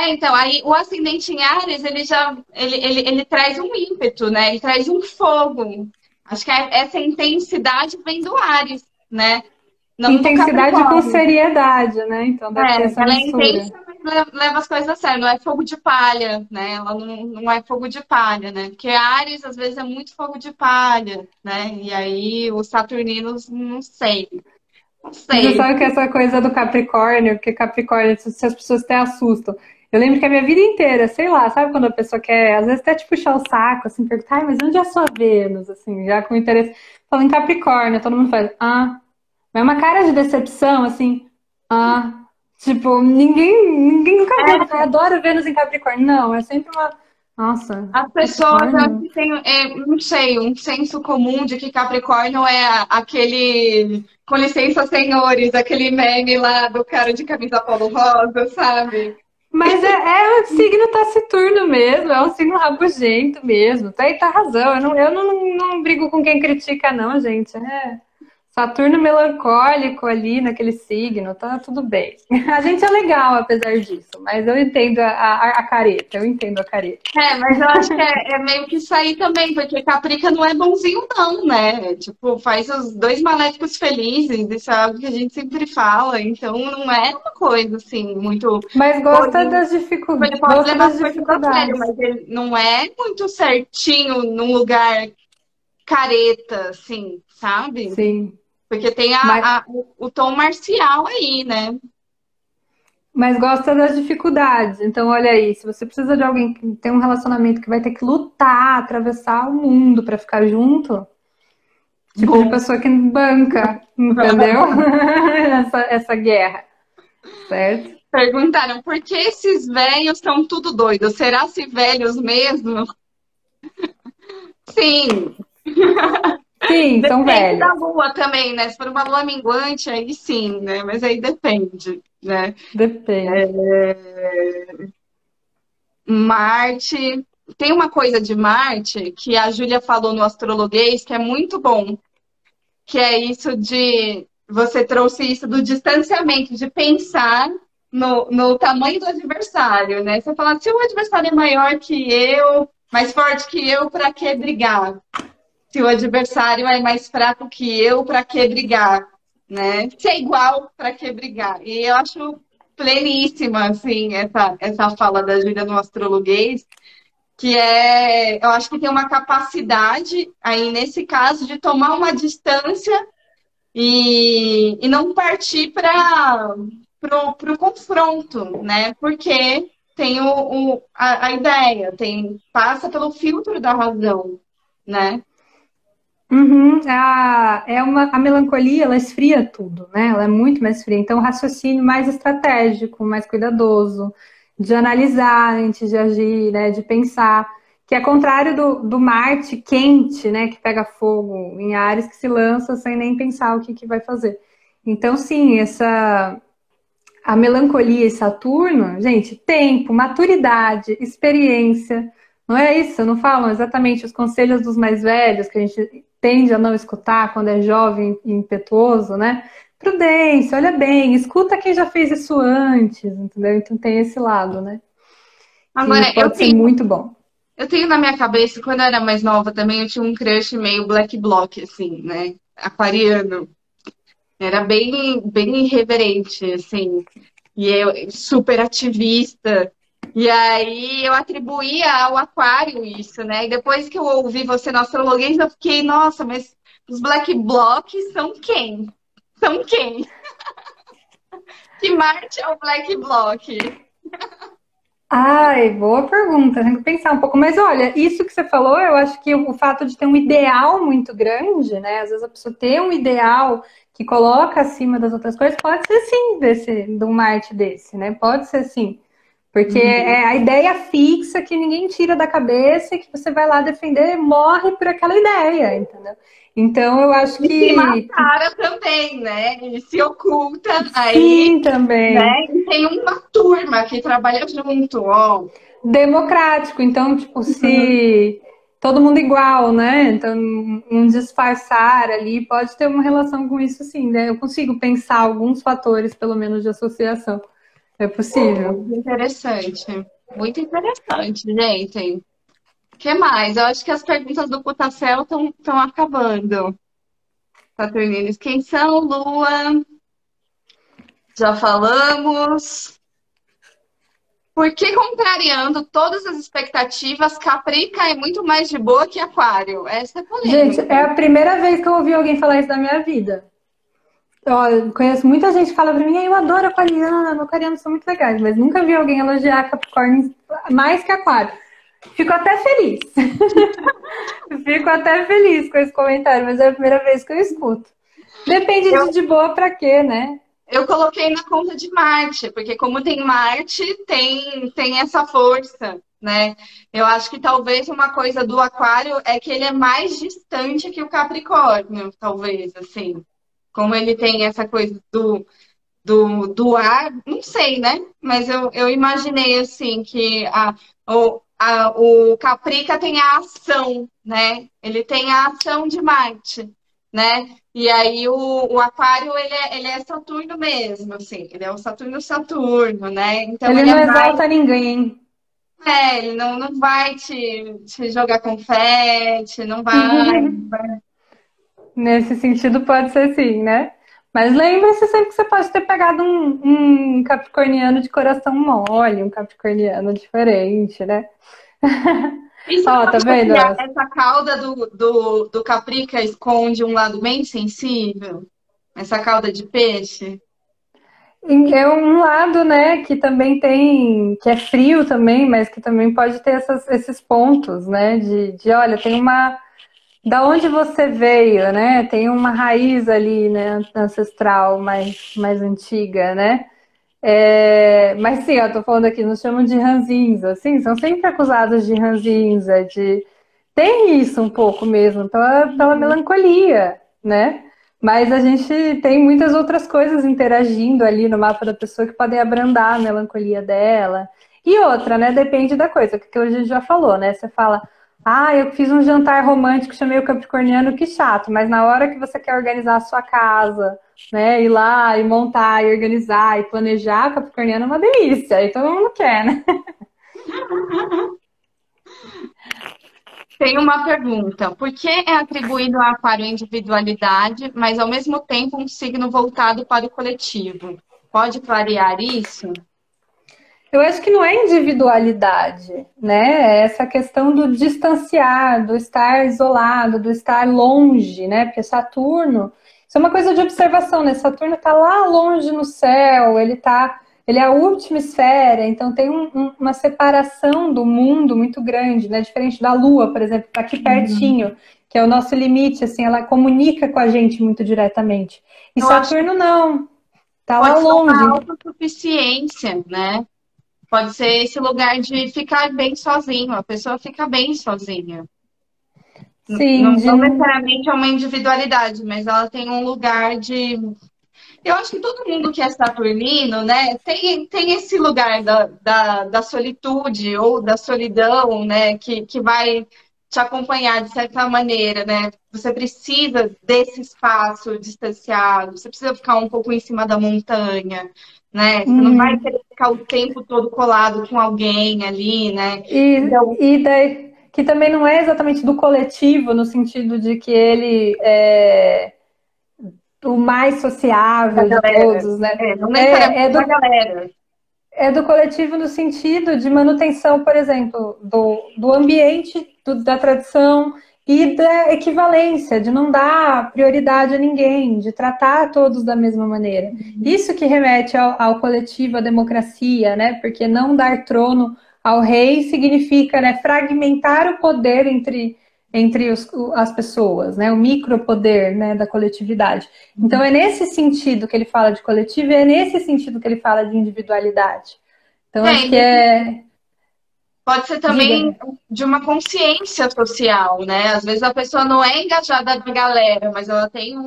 Então, aí o ascendente em Áries, ele traz um ímpeto, né? Ele traz um fogo. Acho que essa intensidade vem do Áries, né? Não do Intensidade com Capricórnio. seriedade, né? Então deve ter essa Ela é mistura. intensa, mas leva as coisas a sério, não é fogo de palha, né? Ela não é fogo de palha, né? Porque Áries, às vezes, é muito fogo de palha, né? E aí, os saturninos, não sei, não Mas você sei. sabe que essa coisa do Capricórnio, porque Capricórnio, se as pessoas até assustam. Eu lembro que a minha vida inteira, sei lá, sabe quando a pessoa quer, às vezes até te puxar o saco, assim, perguntar, ai, mas onde é a sua Vênus? Assim, já com interesse. Falando em Capricórnio, todo mundo faz, ah, mas é uma cara de decepção, assim, ah. Tipo, ninguém nunca viu, É, eu adoro Vênus em Capricórnio. Não, é sempre uma, nossa, as pessoas, acho Capricórnio. que têm, não sei, um senso comum de que Capricórnio é aquele, com licença, senhores, aquele meme lá do cara de camisa polo rosa, sabe? Mas é um signo taciturno mesmo, é um signo rabugento mesmo. Tá aí, tá razão. Eu não brigo com quem critica, não, gente. É Saturno melancólico ali naquele signo, tá tudo bem. A gente é legal, apesar disso, mas eu entendo a careta, eu entendo a careta. Mas eu acho que é meio que isso aí também, porque Caprica não é bonzinho, não, né? Tipo, faz os dois maléficos felizes, isso é algo que a gente sempre fala, então não é uma coisa assim, muito. Mas Pô, ele pode gosta levar das as coisas a sério, dificuldades. mas ele não é muito certinho num lugar careta, assim, sabe? Sim. Porque tem Mas, o tom marcial aí, né? mas gosta das dificuldades. Então, olha aí, se você precisa de alguém que tem um relacionamento que vai ter que lutar, atravessar o mundo pra ficar junto, tipo de Bom. pessoa que banca, entendeu? Essa guerra, certo? Perguntaram por que esses velhos são tudo doidos? Será se velhos mesmo? Sim, Sim, são depende da velhos. lua também, né? Se for uma lua minguante, aí sim, né? Mas aí depende, né? Depende. Marte. Tem uma coisa de Marte que a Júlia falou no Astrologuês que é muito bom, que é isso de. Você trouxe isso do distanciamento, de pensar no tamanho do adversário, né? Você fala, se o adversário é maior que eu, mais forte que eu, para que brigar? Se o adversário é mais fraco que eu, para que brigar, né? Se é igual, para que brigar? E eu acho pleníssima, assim, essa fala da Júlia no Astrologuês, que eu acho que tem uma capacidade aí, nesse caso, de tomar uma distância e não partir para o confronto, né? Porque tem a ideia, passa pelo filtro da razão, né? Uhum, a melancolia, ela esfria tudo, né? Ela é muito mais fria. Então, o raciocínio mais estratégico, mais cuidadoso, de analisar antes de agir, né? De pensar. Que é contrário do Marte quente, né? Que pega fogo em Áries, que se lança sem nem pensar o que vai fazer. Então, sim, a melancolia e Saturno, gente, tempo, maturidade, experiência. Não é isso? Não falam exatamente os conselhos dos mais velhos, que a gente tende a não escutar quando é jovem e impetuoso, né? Prudência, olha bem, escuta quem já fez isso antes, entendeu? Então tem esse lado, né? Que Agora, pode ser muito bom. eu tenho na minha cabeça, quando eu era mais nova também, eu tinha um crush meio black bloc, assim, né? Aquariano. Era bem irreverente, assim. E eu super ativista. E aí eu atribuía ao aquário isso, né? E depois que eu ouvi você no astrologuês, eu fiquei, nossa, mas os black blocs são quem? São quem? Que Marte é o black bloc? Ai, boa pergunta. Tem que pensar um pouco. Mas olha, isso que você falou, eu acho que o fato de ter um ideal muito grande, né? Às vezes a pessoa ter um ideal que coloca acima das outras coisas, pode ser sim de um Marte desse, né? Pode ser sim. Porque é a ideia fixa que ninguém tira da cabeça e que você vai lá defender, morre por aquela ideia, entendeu? Então eu acho E se que mascara também, né? E se oculta aí, sim né? também. E tem uma turma que trabalha junto, ó. Democrático. Então, tipo, se todo mundo igual, né? Então, um disfarçar ali pode ter uma relação com isso, sim, né? Eu consigo pensar alguns fatores, pelo menos, de associação. É possível. Muito interessante, gente. O que mais? Eu acho que as perguntas do Putacel estão acabando. saturninos quem são, Lua? Já falamos. Por que, contrariando todas as expectativas, Caprica é muito mais de boa que Aquário? Essa é Gente, polêmica. é a primeira vez que eu ouvi alguém falar isso na minha vida. Eu conheço muita gente que fala pra mim, eu adoro aquariano, aquarianos são muito legais, mas nunca vi alguém elogiar Capricórnio mais que Aquário. Fico até feliz. Fico até feliz com esse comentário, mas é a primeira vez que eu escuto. Depende de boa pra quê, né? Eu coloquei na conta de Marte, porque como tem Marte, tem essa força, né? Eu acho que talvez uma coisa do Aquário é que ele é mais distante que o Capricórnio, talvez, assim. Como ele tem essa coisa do ar, não sei, né? Mas eu imaginei, assim, que o Caprica tem a ação, né? Ele tem a ação de Marte, né? E aí o Aquário, ele é Saturno mesmo, assim. Ele é o Saturno, né? Então Ele ele é não mais... exalta ninguém. Ele não vai te jogar confete, não vai... Nesse sentido, pode ser sim, né? Mas lembre-se sempre que você pode ter pegado um capricorniano de coração mole, um capricorniano diferente, né? E você Ó, não tá acha vendo? que essa cauda do Caprica esconde um lado bem sensível? Essa cauda de peixe? É um lado, né, que também tem, que é frio também, mas que também pode ter esses pontos, né, olha, tem uma, da onde você veio, né, tem uma raiz ali, né, ancestral mais antiga, né, mas sim, eu tô falando aqui, nos chamam de ranzinza, assim, são sempre acusados de ranzinza, tem isso um pouco mesmo, pela melancolia, né? Mas a gente tem muitas outras coisas interagindo ali no mapa da pessoa que podem abrandar a melancolia dela. E outra, né? Depende da coisa, que a gente já falou, né? Você fala, eu fiz um jantar romântico, chamei o capricorniano, que chato, mas na hora que você quer organizar a sua casa, né? Ir lá e montar, e organizar, e planejar, capricorniano é uma delícia, aí todo mundo quer, né? Tem uma pergunta. Por que é atribuído ao Aquário a individualidade, mas ao mesmo tempo um signo voltado para o coletivo? Pode clarear isso? Eu acho que não é individualidade, né? É essa questão do distanciar, do estar isolado, do estar longe, né? Porque Saturno, isso é uma coisa de observação, né? Saturno está lá longe no céu, ele é a última esfera, então tem uma separação do mundo muito grande, né? Diferente da Lua, por exemplo, que tá aqui pertinho, que é o nosso limite, assim, ela comunica com a gente muito diretamente. E Eu acho que Saturno não, tá lá pode ser uma longe. autossuficiência, né? Pode ser esse lugar de ficar bem sozinho, a pessoa fica bem sozinha. Sim, Não necessariamente é uma individualidade, mas ela tem um lugar de. Eu acho que todo mundo que é saturnino, né, tem esse lugar da solitude ou da solidão, né, que vai te acompanhar de certa maneira, né? Você precisa desse espaço distanciado, você precisa ficar um pouco em cima da montanha, né? Você não vai querer ficar o tempo todo colado com alguém ali, né? Então, E daí, que também não é exatamente do coletivo, no sentido de que ele é o mais da sociável de galera. todos, né? Não É, necessariamente é da do, galera. é do coletivo no sentido de manutenção, por exemplo, do ambiente, da tradição e da equivalência, de não dar prioridade a ninguém, de tratar todos da mesma maneira. Isso que remete ao coletivo, à democracia, né? Porque não dar trono ao rei significa, né, fragmentar o poder entre as pessoas, né? O micropoder, né, da coletividade. Então é nesse sentido que ele fala de coletivo e é nesse sentido que ele fala de individualidade. Então acho que é... Pode ser Diga. também de uma consciência social, né? Às vezes a pessoa não é engajada na galera, mas ela tem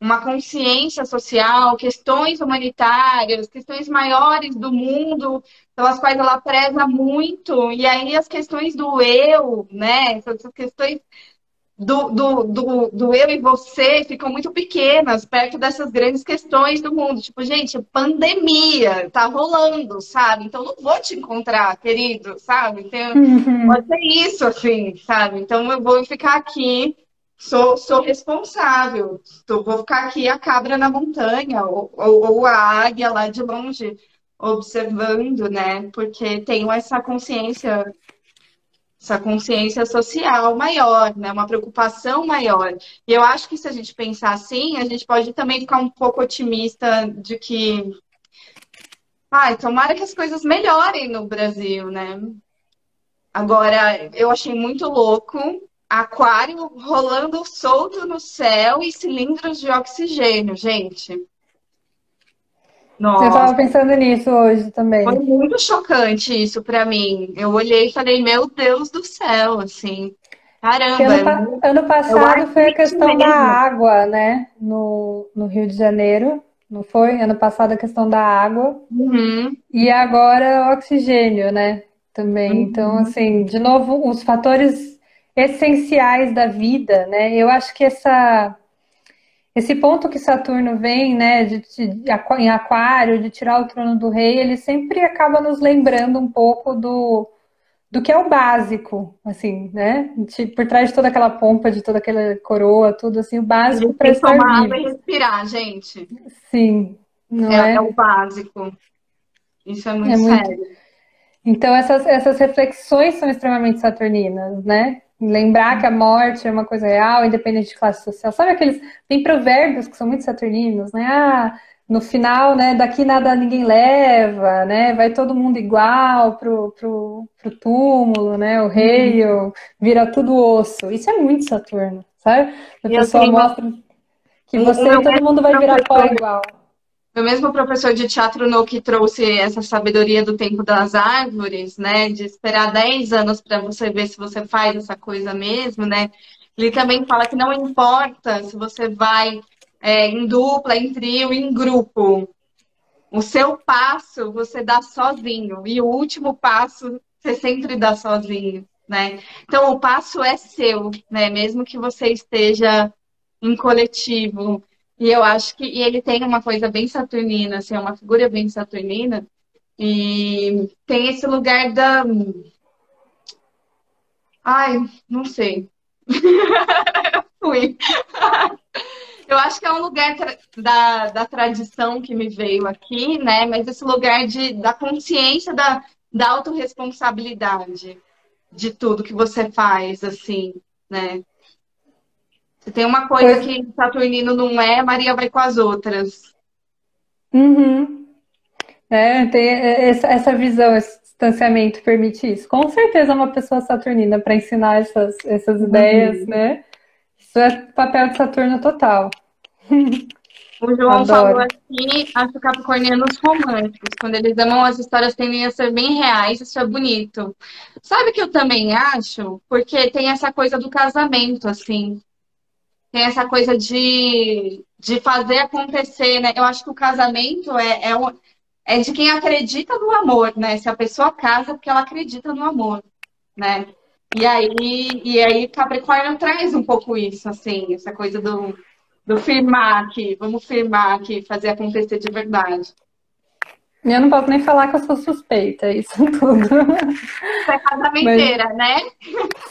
uma consciência social, questões humanitárias, questões maiores do mundo, pelas quais ela preza muito, e aí as questões do eu, né? Essas questões do eu e você ficam muito pequenas perto dessas grandes questões do mundo. Tipo, gente, pandemia tá rolando, sabe? Então não vou te encontrar, querido, sabe? Então, pode ser isso, assim, sabe? Então eu vou ficar aqui sou responsável. Vou ficar aqui a cabra na montanha, ou a águia lá de longe, observando, né? Porque tenho essa consciência social maior, né? Uma preocupação maior. E eu acho que se a gente pensar assim, a gente pode também ficar um pouco otimista de que, ai, tomara que as coisas melhorem no Brasil, né? Agora, eu achei muito louco aquário rolando solto no céu e cilindros de oxigênio, gente. Eu Nossa, estava pensando nisso hoje foi também. muito chocante isso para mim. Eu olhei e falei, meu Deus do céu, assim. Que Caramba, ano é o ar passado foi a quente questão da mesmo. água, né? No Rio de Janeiro, não foi? Ano passado a questão da água. Uhum, E agora o oxigênio, né? Também. Então, uhum. assim, de novo, os fatores essenciais da vida, né? Eu acho que esse ponto que Saturno vem, né, em Aquário, de tirar o trono do rei, ele sempre acaba nos lembrando um pouco do que é o básico, assim, né? Por trás de toda aquela pompa, de toda aquela coroa, tudo assim, o A básico gente para tem que estar tomar água vivo. e respirar, gente. Sim, não É o é? básico. Isso é É muito muito. sério. Então, essas reflexões são extremamente saturninas, né? Lembrar que a morte é uma coisa real, independente de classe social. Sabe aqueles. Tem provérbios que são muito saturninos, né? Ah, no final, né? Daqui nada ninguém leva, né? Vai todo mundo igual pro túmulo, né? O rei, Uhum. vira tudo osso. Isso é muito Saturno, sabe? A E eu pessoa tenho mostra que o você meu e todo mesmo mundo vai virar pó professor. igual. O mesmo professor de teatro no que trouxe essa sabedoria do tempo das árvores, né? De esperar 10 anos para você ver se você faz essa coisa mesmo, né? Ele também fala que não importa se você vai em dupla, em trio, em grupo. O seu passo você dá sozinho. E o último passo você sempre dá sozinho, né? Então o passo é seu, né? Mesmo que você esteja em coletivo. E eu acho que ele tem uma coisa bem saturnina, assim, é uma figura bem saturnina, e tem esse lugar da. Ai, não sei. Fui. Eu acho que é um lugar da tradição que me veio aqui, né? Mas esse lugar da consciência da autorresponsabilidade de tudo que você faz, assim, né? Se tem uma coisa Coisa. que Saturnino não é, Maria vai com as outras. Uhum. É, tem essa visão, esse distanciamento permite isso. Com certeza, uma pessoa saturnina para ensinar essas ideias, Uhum. né? Isso é papel de Saturno total. O João falou Adoro. aqui, acho capricornianos românticos. Quando eles amam, as histórias tendem a ser bem reais, isso é bonito. Sabe o que eu também acho? Porque tem essa coisa do casamento, assim. Tem essa coisa de fazer acontecer, né? Eu acho que o casamento é de quem acredita no amor, né? Se a pessoa casa é porque ela acredita no amor, né? E aí Capricórnio traz um pouco isso, assim, essa coisa do firmar aqui, vamos firmar aqui, fazer acontecer de verdade. E eu não posso nem falar que eu sou suspeita, isso tudo. Você é Mas casamenteira, né?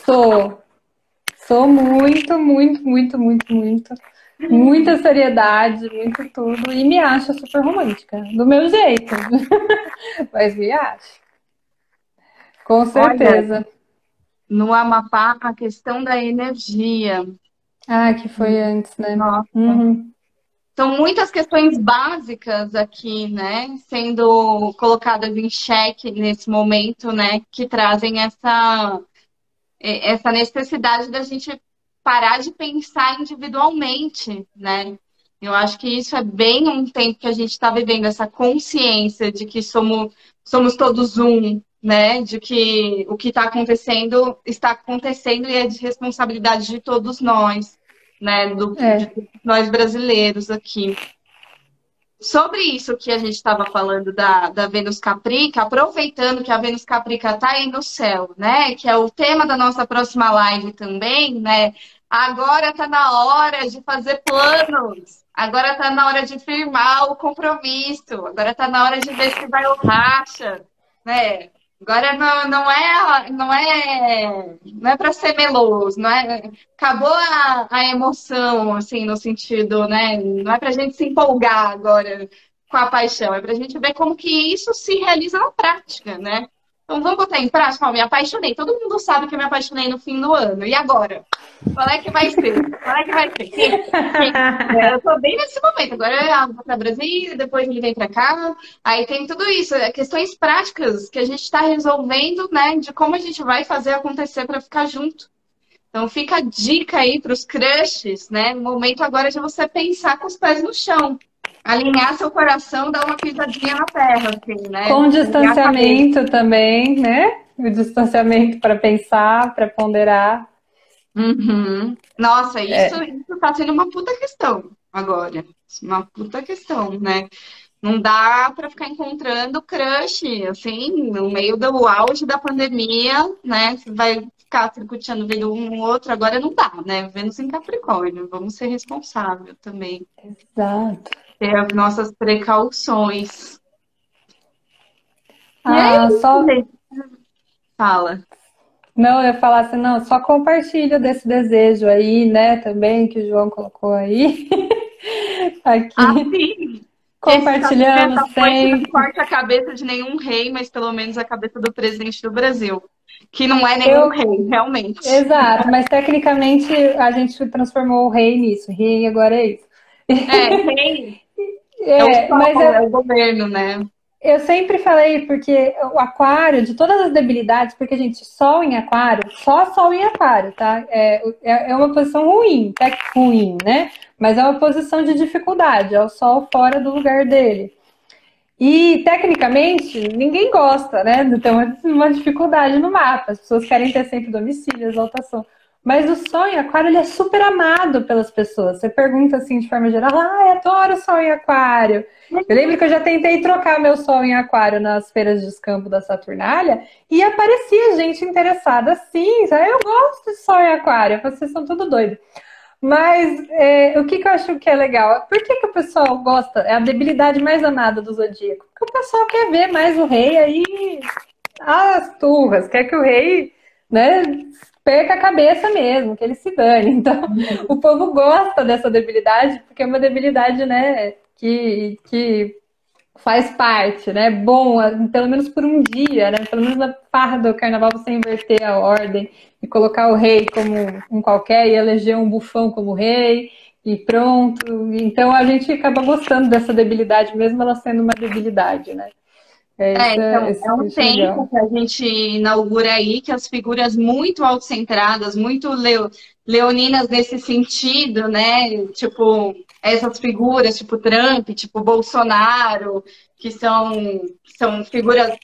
sou, sou muito, muito, muito, muito, muito. Muita seriedade, muito tudo. E me acho super romântica. Do meu jeito. Mas me acho. Com Olha, certeza. no Amapá, a questão da energia. Ah, que foi antes, né? Nossa. Uhum. São muitas questões básicas aqui, né, sendo colocadas em xeque nesse momento, né, que trazem essa necessidade da gente parar de pensar individualmente, né? Eu acho que isso é bem um tempo que a gente está vivendo, essa consciência de que somos todos um, né? De que o que está acontecendo e é de responsabilidade de todos nós, né? De É. todos nós brasileiros aqui. Sobre isso que a gente estava falando da Vênus Caprica, aproveitando que a Vênus Caprica está aí no céu, né? Que é o tema da nossa próxima live também, né? Agora está na hora de fazer planos, agora está na hora de firmar o compromisso, agora está na hora de ver se vai ou racha, né? Agora não é para ser meloso, não é, acabou a emoção, assim, no sentido, né? Não é para a gente se empolgar agora com a paixão, é para a gente ver como que isso se realiza na prática, né? Então vamos botar em prática, ó, me apaixonei. Todo mundo sabe que eu me apaixonei no fim do ano. E agora? Qual é que vai ser? Qual é que vai ser? Eu tô bem nesse momento. Agora eu vou para Brasília, depois ele vem para cá. Aí tem tudo isso, questões práticas que a gente está resolvendo, né, de como a gente vai fazer acontecer para ficar junto. Então fica a dica aí para os crushes, né? O momento agora de você pensar com os pés no chão, alinhar seu coração, dar uma pisadinha na terra, assim, né? Com Alinhar a cabeça. distanciamento também, né? O distanciamento para pensar, para ponderar. Uhum. Nossa, isso, É, isso tá sendo uma puta questão agora. Uma puta questão, né? Não dá para ficar encontrando crush, assim, no meio do auge da pandemia, né? Você vai ficar circuitando vendo um outro, agora não dá, né? Vênus em Capricórnio, vamos ser responsáveis também, exato. ter as nossas precauções. E aí, Ah, só. fala. Não, eu ia falar assim, não, só compartilho desse desejo aí, né, também, que o João colocou aí. Aqui, Assim, que compartilhando essa foice não sempre. corte a cabeça de nenhum rei, mas pelo menos a cabeça do presidente do Brasil, que não é nenhum Eu, rei, realmente. exato, mas tecnicamente a gente transformou o rei nisso, rei agora é isso. É, rei é o É, mas sol, eu, é o governo, né? eu sempre falei, porque o aquário, de todas as debilidades, porque, gente, sol em aquário, só sol em aquário, tá? É uma posição ruim, até que ruim, né? Mas é uma posição de dificuldade, é o sol fora do lugar dele. E, tecnicamente, ninguém gosta, né? De ter uma dificuldade no mapa. As pessoas querem ter sempre domicílio, exaltação. Mas o Sol em Aquário, ele é super amado pelas pessoas. Você pergunta assim, de forma geral, ah, eu adoro o Sol em Aquário. Eu lembro que eu já tentei trocar meu Sol em Aquário nas feiras de escampo da Saturnália e aparecia gente interessada. Sim, eu gosto de Sol em Aquário. Vocês são tudo doidos. Mas o que eu acho que é legal? Por que o pessoal gosta? É a debilidade mais amada do Zodíaco. Porque o pessoal quer ver mais o rei aí às turras, quer que o rei, né, perca a cabeça mesmo, que ele se dane. Então, o povo gosta dessa debilidade, porque é uma debilidade, né, que faz parte, né? Bom, pelo menos por um dia, né? Pelo menos na farra do carnaval você inverter a ordem e colocar o rei como um qualquer e eleger um bufão como rei e pronto. Então a gente acaba gostando dessa debilidade, mesmo ela sendo uma debilidade, né? É, então, Isso é que eu um acho tempo legal. que a gente inaugura aí que as figuras muito autocentradas, muito leoninas nesse sentido, né? Tipo, essas figuras, tipo Trump, tipo Bolsonaro, que são figuras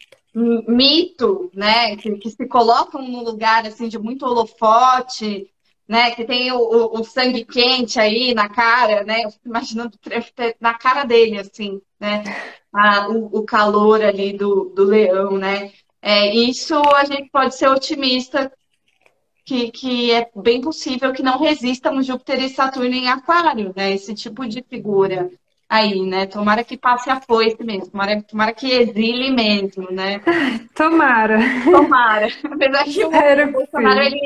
mito, né? Que se colocam num lugar assim de muito holofote, né? Que tem o sangue quente aí na cara, né? Eu fico imaginando o Trump na cara dele, assim, né? O calor ali do leão, né? Isso a gente pode ser otimista que é bem possível que não resista um Júpiter e Saturno em Aquário, né? Esse tipo de figura aí, né? Tomara que passe a foice mesmo, tomara que exile mesmo, né? Tomara. Tomara. Apesar que o Espero que Bolsonaro, sim.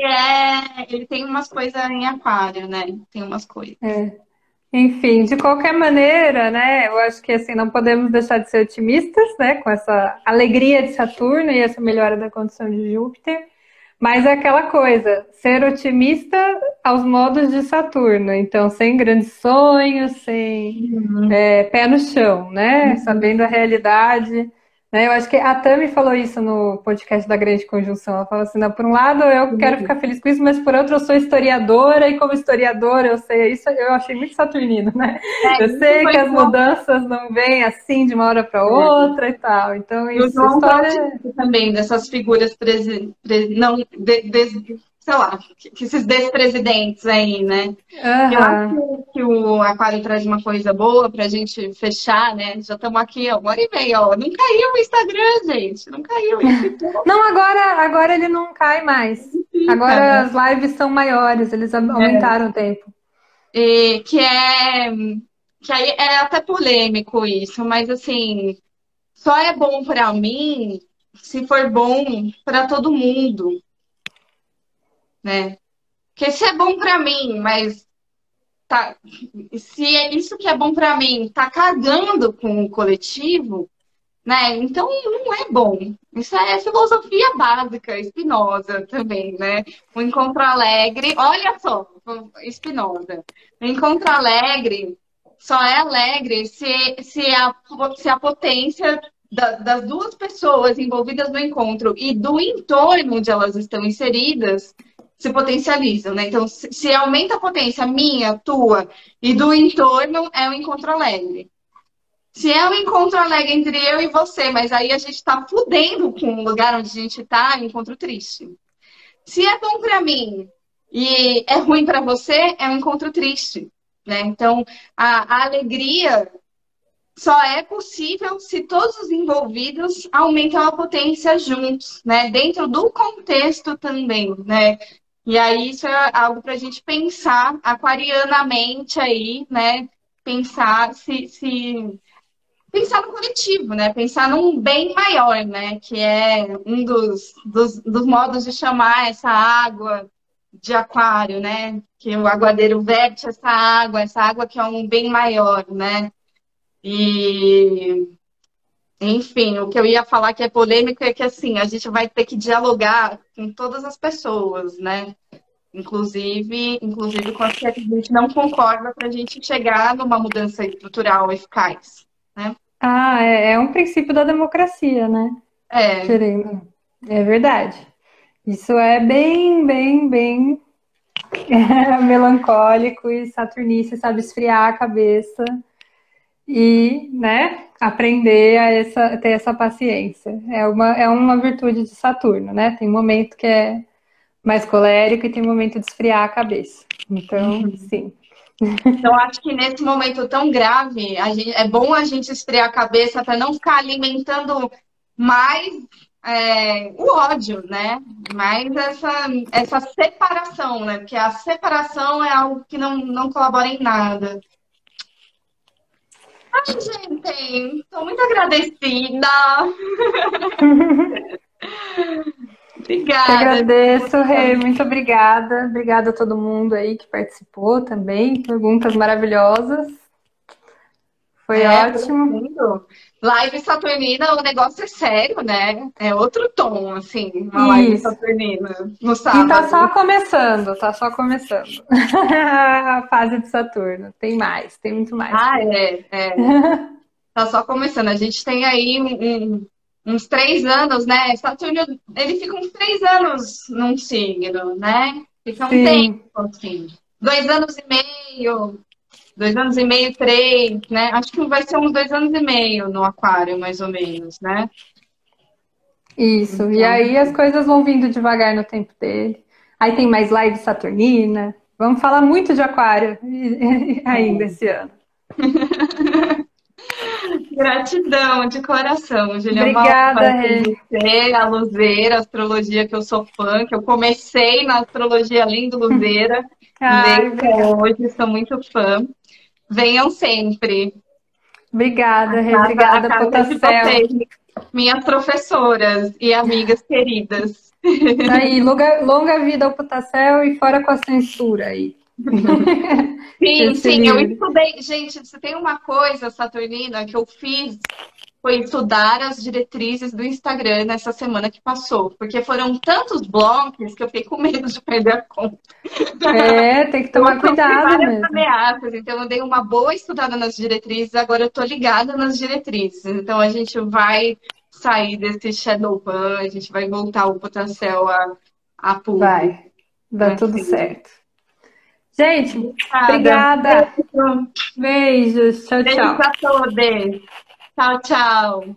ele tem umas coisas em Aquário, né? Tem umas coisas. Enfim, de qualquer maneira, né, eu acho que assim não podemos deixar de ser otimistas, né, com essa alegria de Saturno e essa melhora da condição de Júpiter, mas é aquela coisa, ser otimista aos modos de Saturno, então sem grandes sonhos, sem Uhum. pé no chão, né, sabendo a realidade, né, eu acho que a Tami falou isso no podcast da Grande Conjunção, ela falou assim, não, por um lado eu quero ficar feliz com isso, mas por outro eu sou historiadora e como historiadora eu sei, isso eu achei muito saturnino, né, eu Isso sei foi que as mudanças não vêm assim de uma hora para outra e tal, então E o isso, João tá história. otimista também, dessas figuras, não, sei lá, que esses despresidentes aí, né? Eu Aham. acho que o Aquário traz uma coisa boa pra gente fechar, né? Já estamos aqui, ó, 1 hora e meia, ó. Não caiu o Instagram, gente. Não caiu, ele ficou, Não, agora ele não cai mais. fica, Agora né? as lives são maiores, eles aumentaram o tempo. E que aí é até polêmico isso, mas assim, só é bom pra mim se for bom para todo mundo, né? Porque se é bom para mim, mas tá, se é isso que é bom para mim tá cagando com o coletivo, né? Então não é bom. Isso é filosofia básica, Spinoza também, né? O encontro alegre, olha só, Spinoza. O encontro alegre só é alegre se a potência das duas pessoas envolvidas no encontro e do entorno onde elas estão inseridas se potencializam, né? Então, se aumenta a potência minha, tua e do entorno, é um encontro alegre. Se é um encontro alegre entre eu e você, mas aí a gente tá fudendo com o lugar onde a gente tá, é um encontro triste. Se é bom para mim e é ruim para você, é um encontro triste, né? Então, a alegria só é possível se todos os envolvidos aumentam a potência juntos, né? Dentro do contexto também, né? E aí isso é algo para a gente pensar aquarianamente aí, né? Pensar se pensar no coletivo, né? Pensar num bem maior, né? Que é um dos modos de chamar essa água de aquário, né? Que o aguadeiro verte essa água que é um bem maior, né? E, enfim, o que eu ia falar que é polêmico é que, assim, a gente vai ter que dialogar com todas as pessoas, né? Inclusive com as que a gente não concorda para a gente chegar numa mudança estrutural eficaz, né? Ah, é um princípio da democracia, né? É, Querendo. É verdade. Isso é bem melancólico e saturnice, sabe? Esfriar a cabeça e, né, aprender ter essa paciência. É uma virtude de Saturno, né? Tem momento que é mais colérico e tem momento de esfriar a cabeça. Então, sim. então, acho que nesse momento tão grave, é bom a gente esfriar a cabeça para não ficar alimentando mais o ódio, né? Mais essa separação, né? Porque a separação é algo que não colabora em nada. Ai, gente, estou muito agradecida. Te Obrigada. agradeço, Rê. Muito obrigada. Obrigada a todo mundo aí que participou também. Perguntas maravilhosas. Foi Foi ótimo. lindo. Live saturnina, o negócio é sério, né? É outro tom, assim, uma live Isso. saturnina no E tá só sábado. começando, tá só começando. A fase de Saturno. Tem mais, tem muito mais Ah, por aí. tá só começando. A gente tem aí uns 3 anos, né? Saturno, ele fica uns 3 anos num signo, né? Fica um tempo, Sim, assim. 2 anos e meio, 2 anos e meio, 3, né? Acho que vai ser uns 2 anos e meio no aquário, mais ou menos, né? isso. E Então, aí as coisas vão vindo devagar no tempo dele. Aí tem mais live saturnina. Vamos falar muito de aquário ainda esse ano. gratidão de coração, Julia. É uma Obrigada, honra ter Rê. você, a Luzeira, a astrologia que eu sou fã, que eu comecei na astrologia Lindo Luzeira, Ai, veio até obrigada. hoje, sou muito fã. Venham sempre. Obrigada, Rê. A Obrigada, casa é de Potacel. vocês, minhas professoras e amigas queridas. Isso aí, longa vida ao Potacel e fora com a censura aí. Sim, Esse sim, eu livro. estudei. Gente, se tem uma coisa, Saturnina, que eu fiz foi estudar as diretrizes do Instagram nessa semana que passou, porque foram tantos blocos que eu fiquei com medo de perder a conta. É, tem que Eu tomar sofri cuidado várias mesmo. ameaças, então eu dei uma boa estudada nas diretrizes, agora eu tô ligada nas diretrizes. Então a gente vai sair desse shadow ban, a gente vai voltar o Potacel a público. Vai, dá tudo Assim. certo. Gente, Obrigada. obrigada. Beijo. Beijos. Tchau, Beijo tchau. para todos. Tchau, tchau.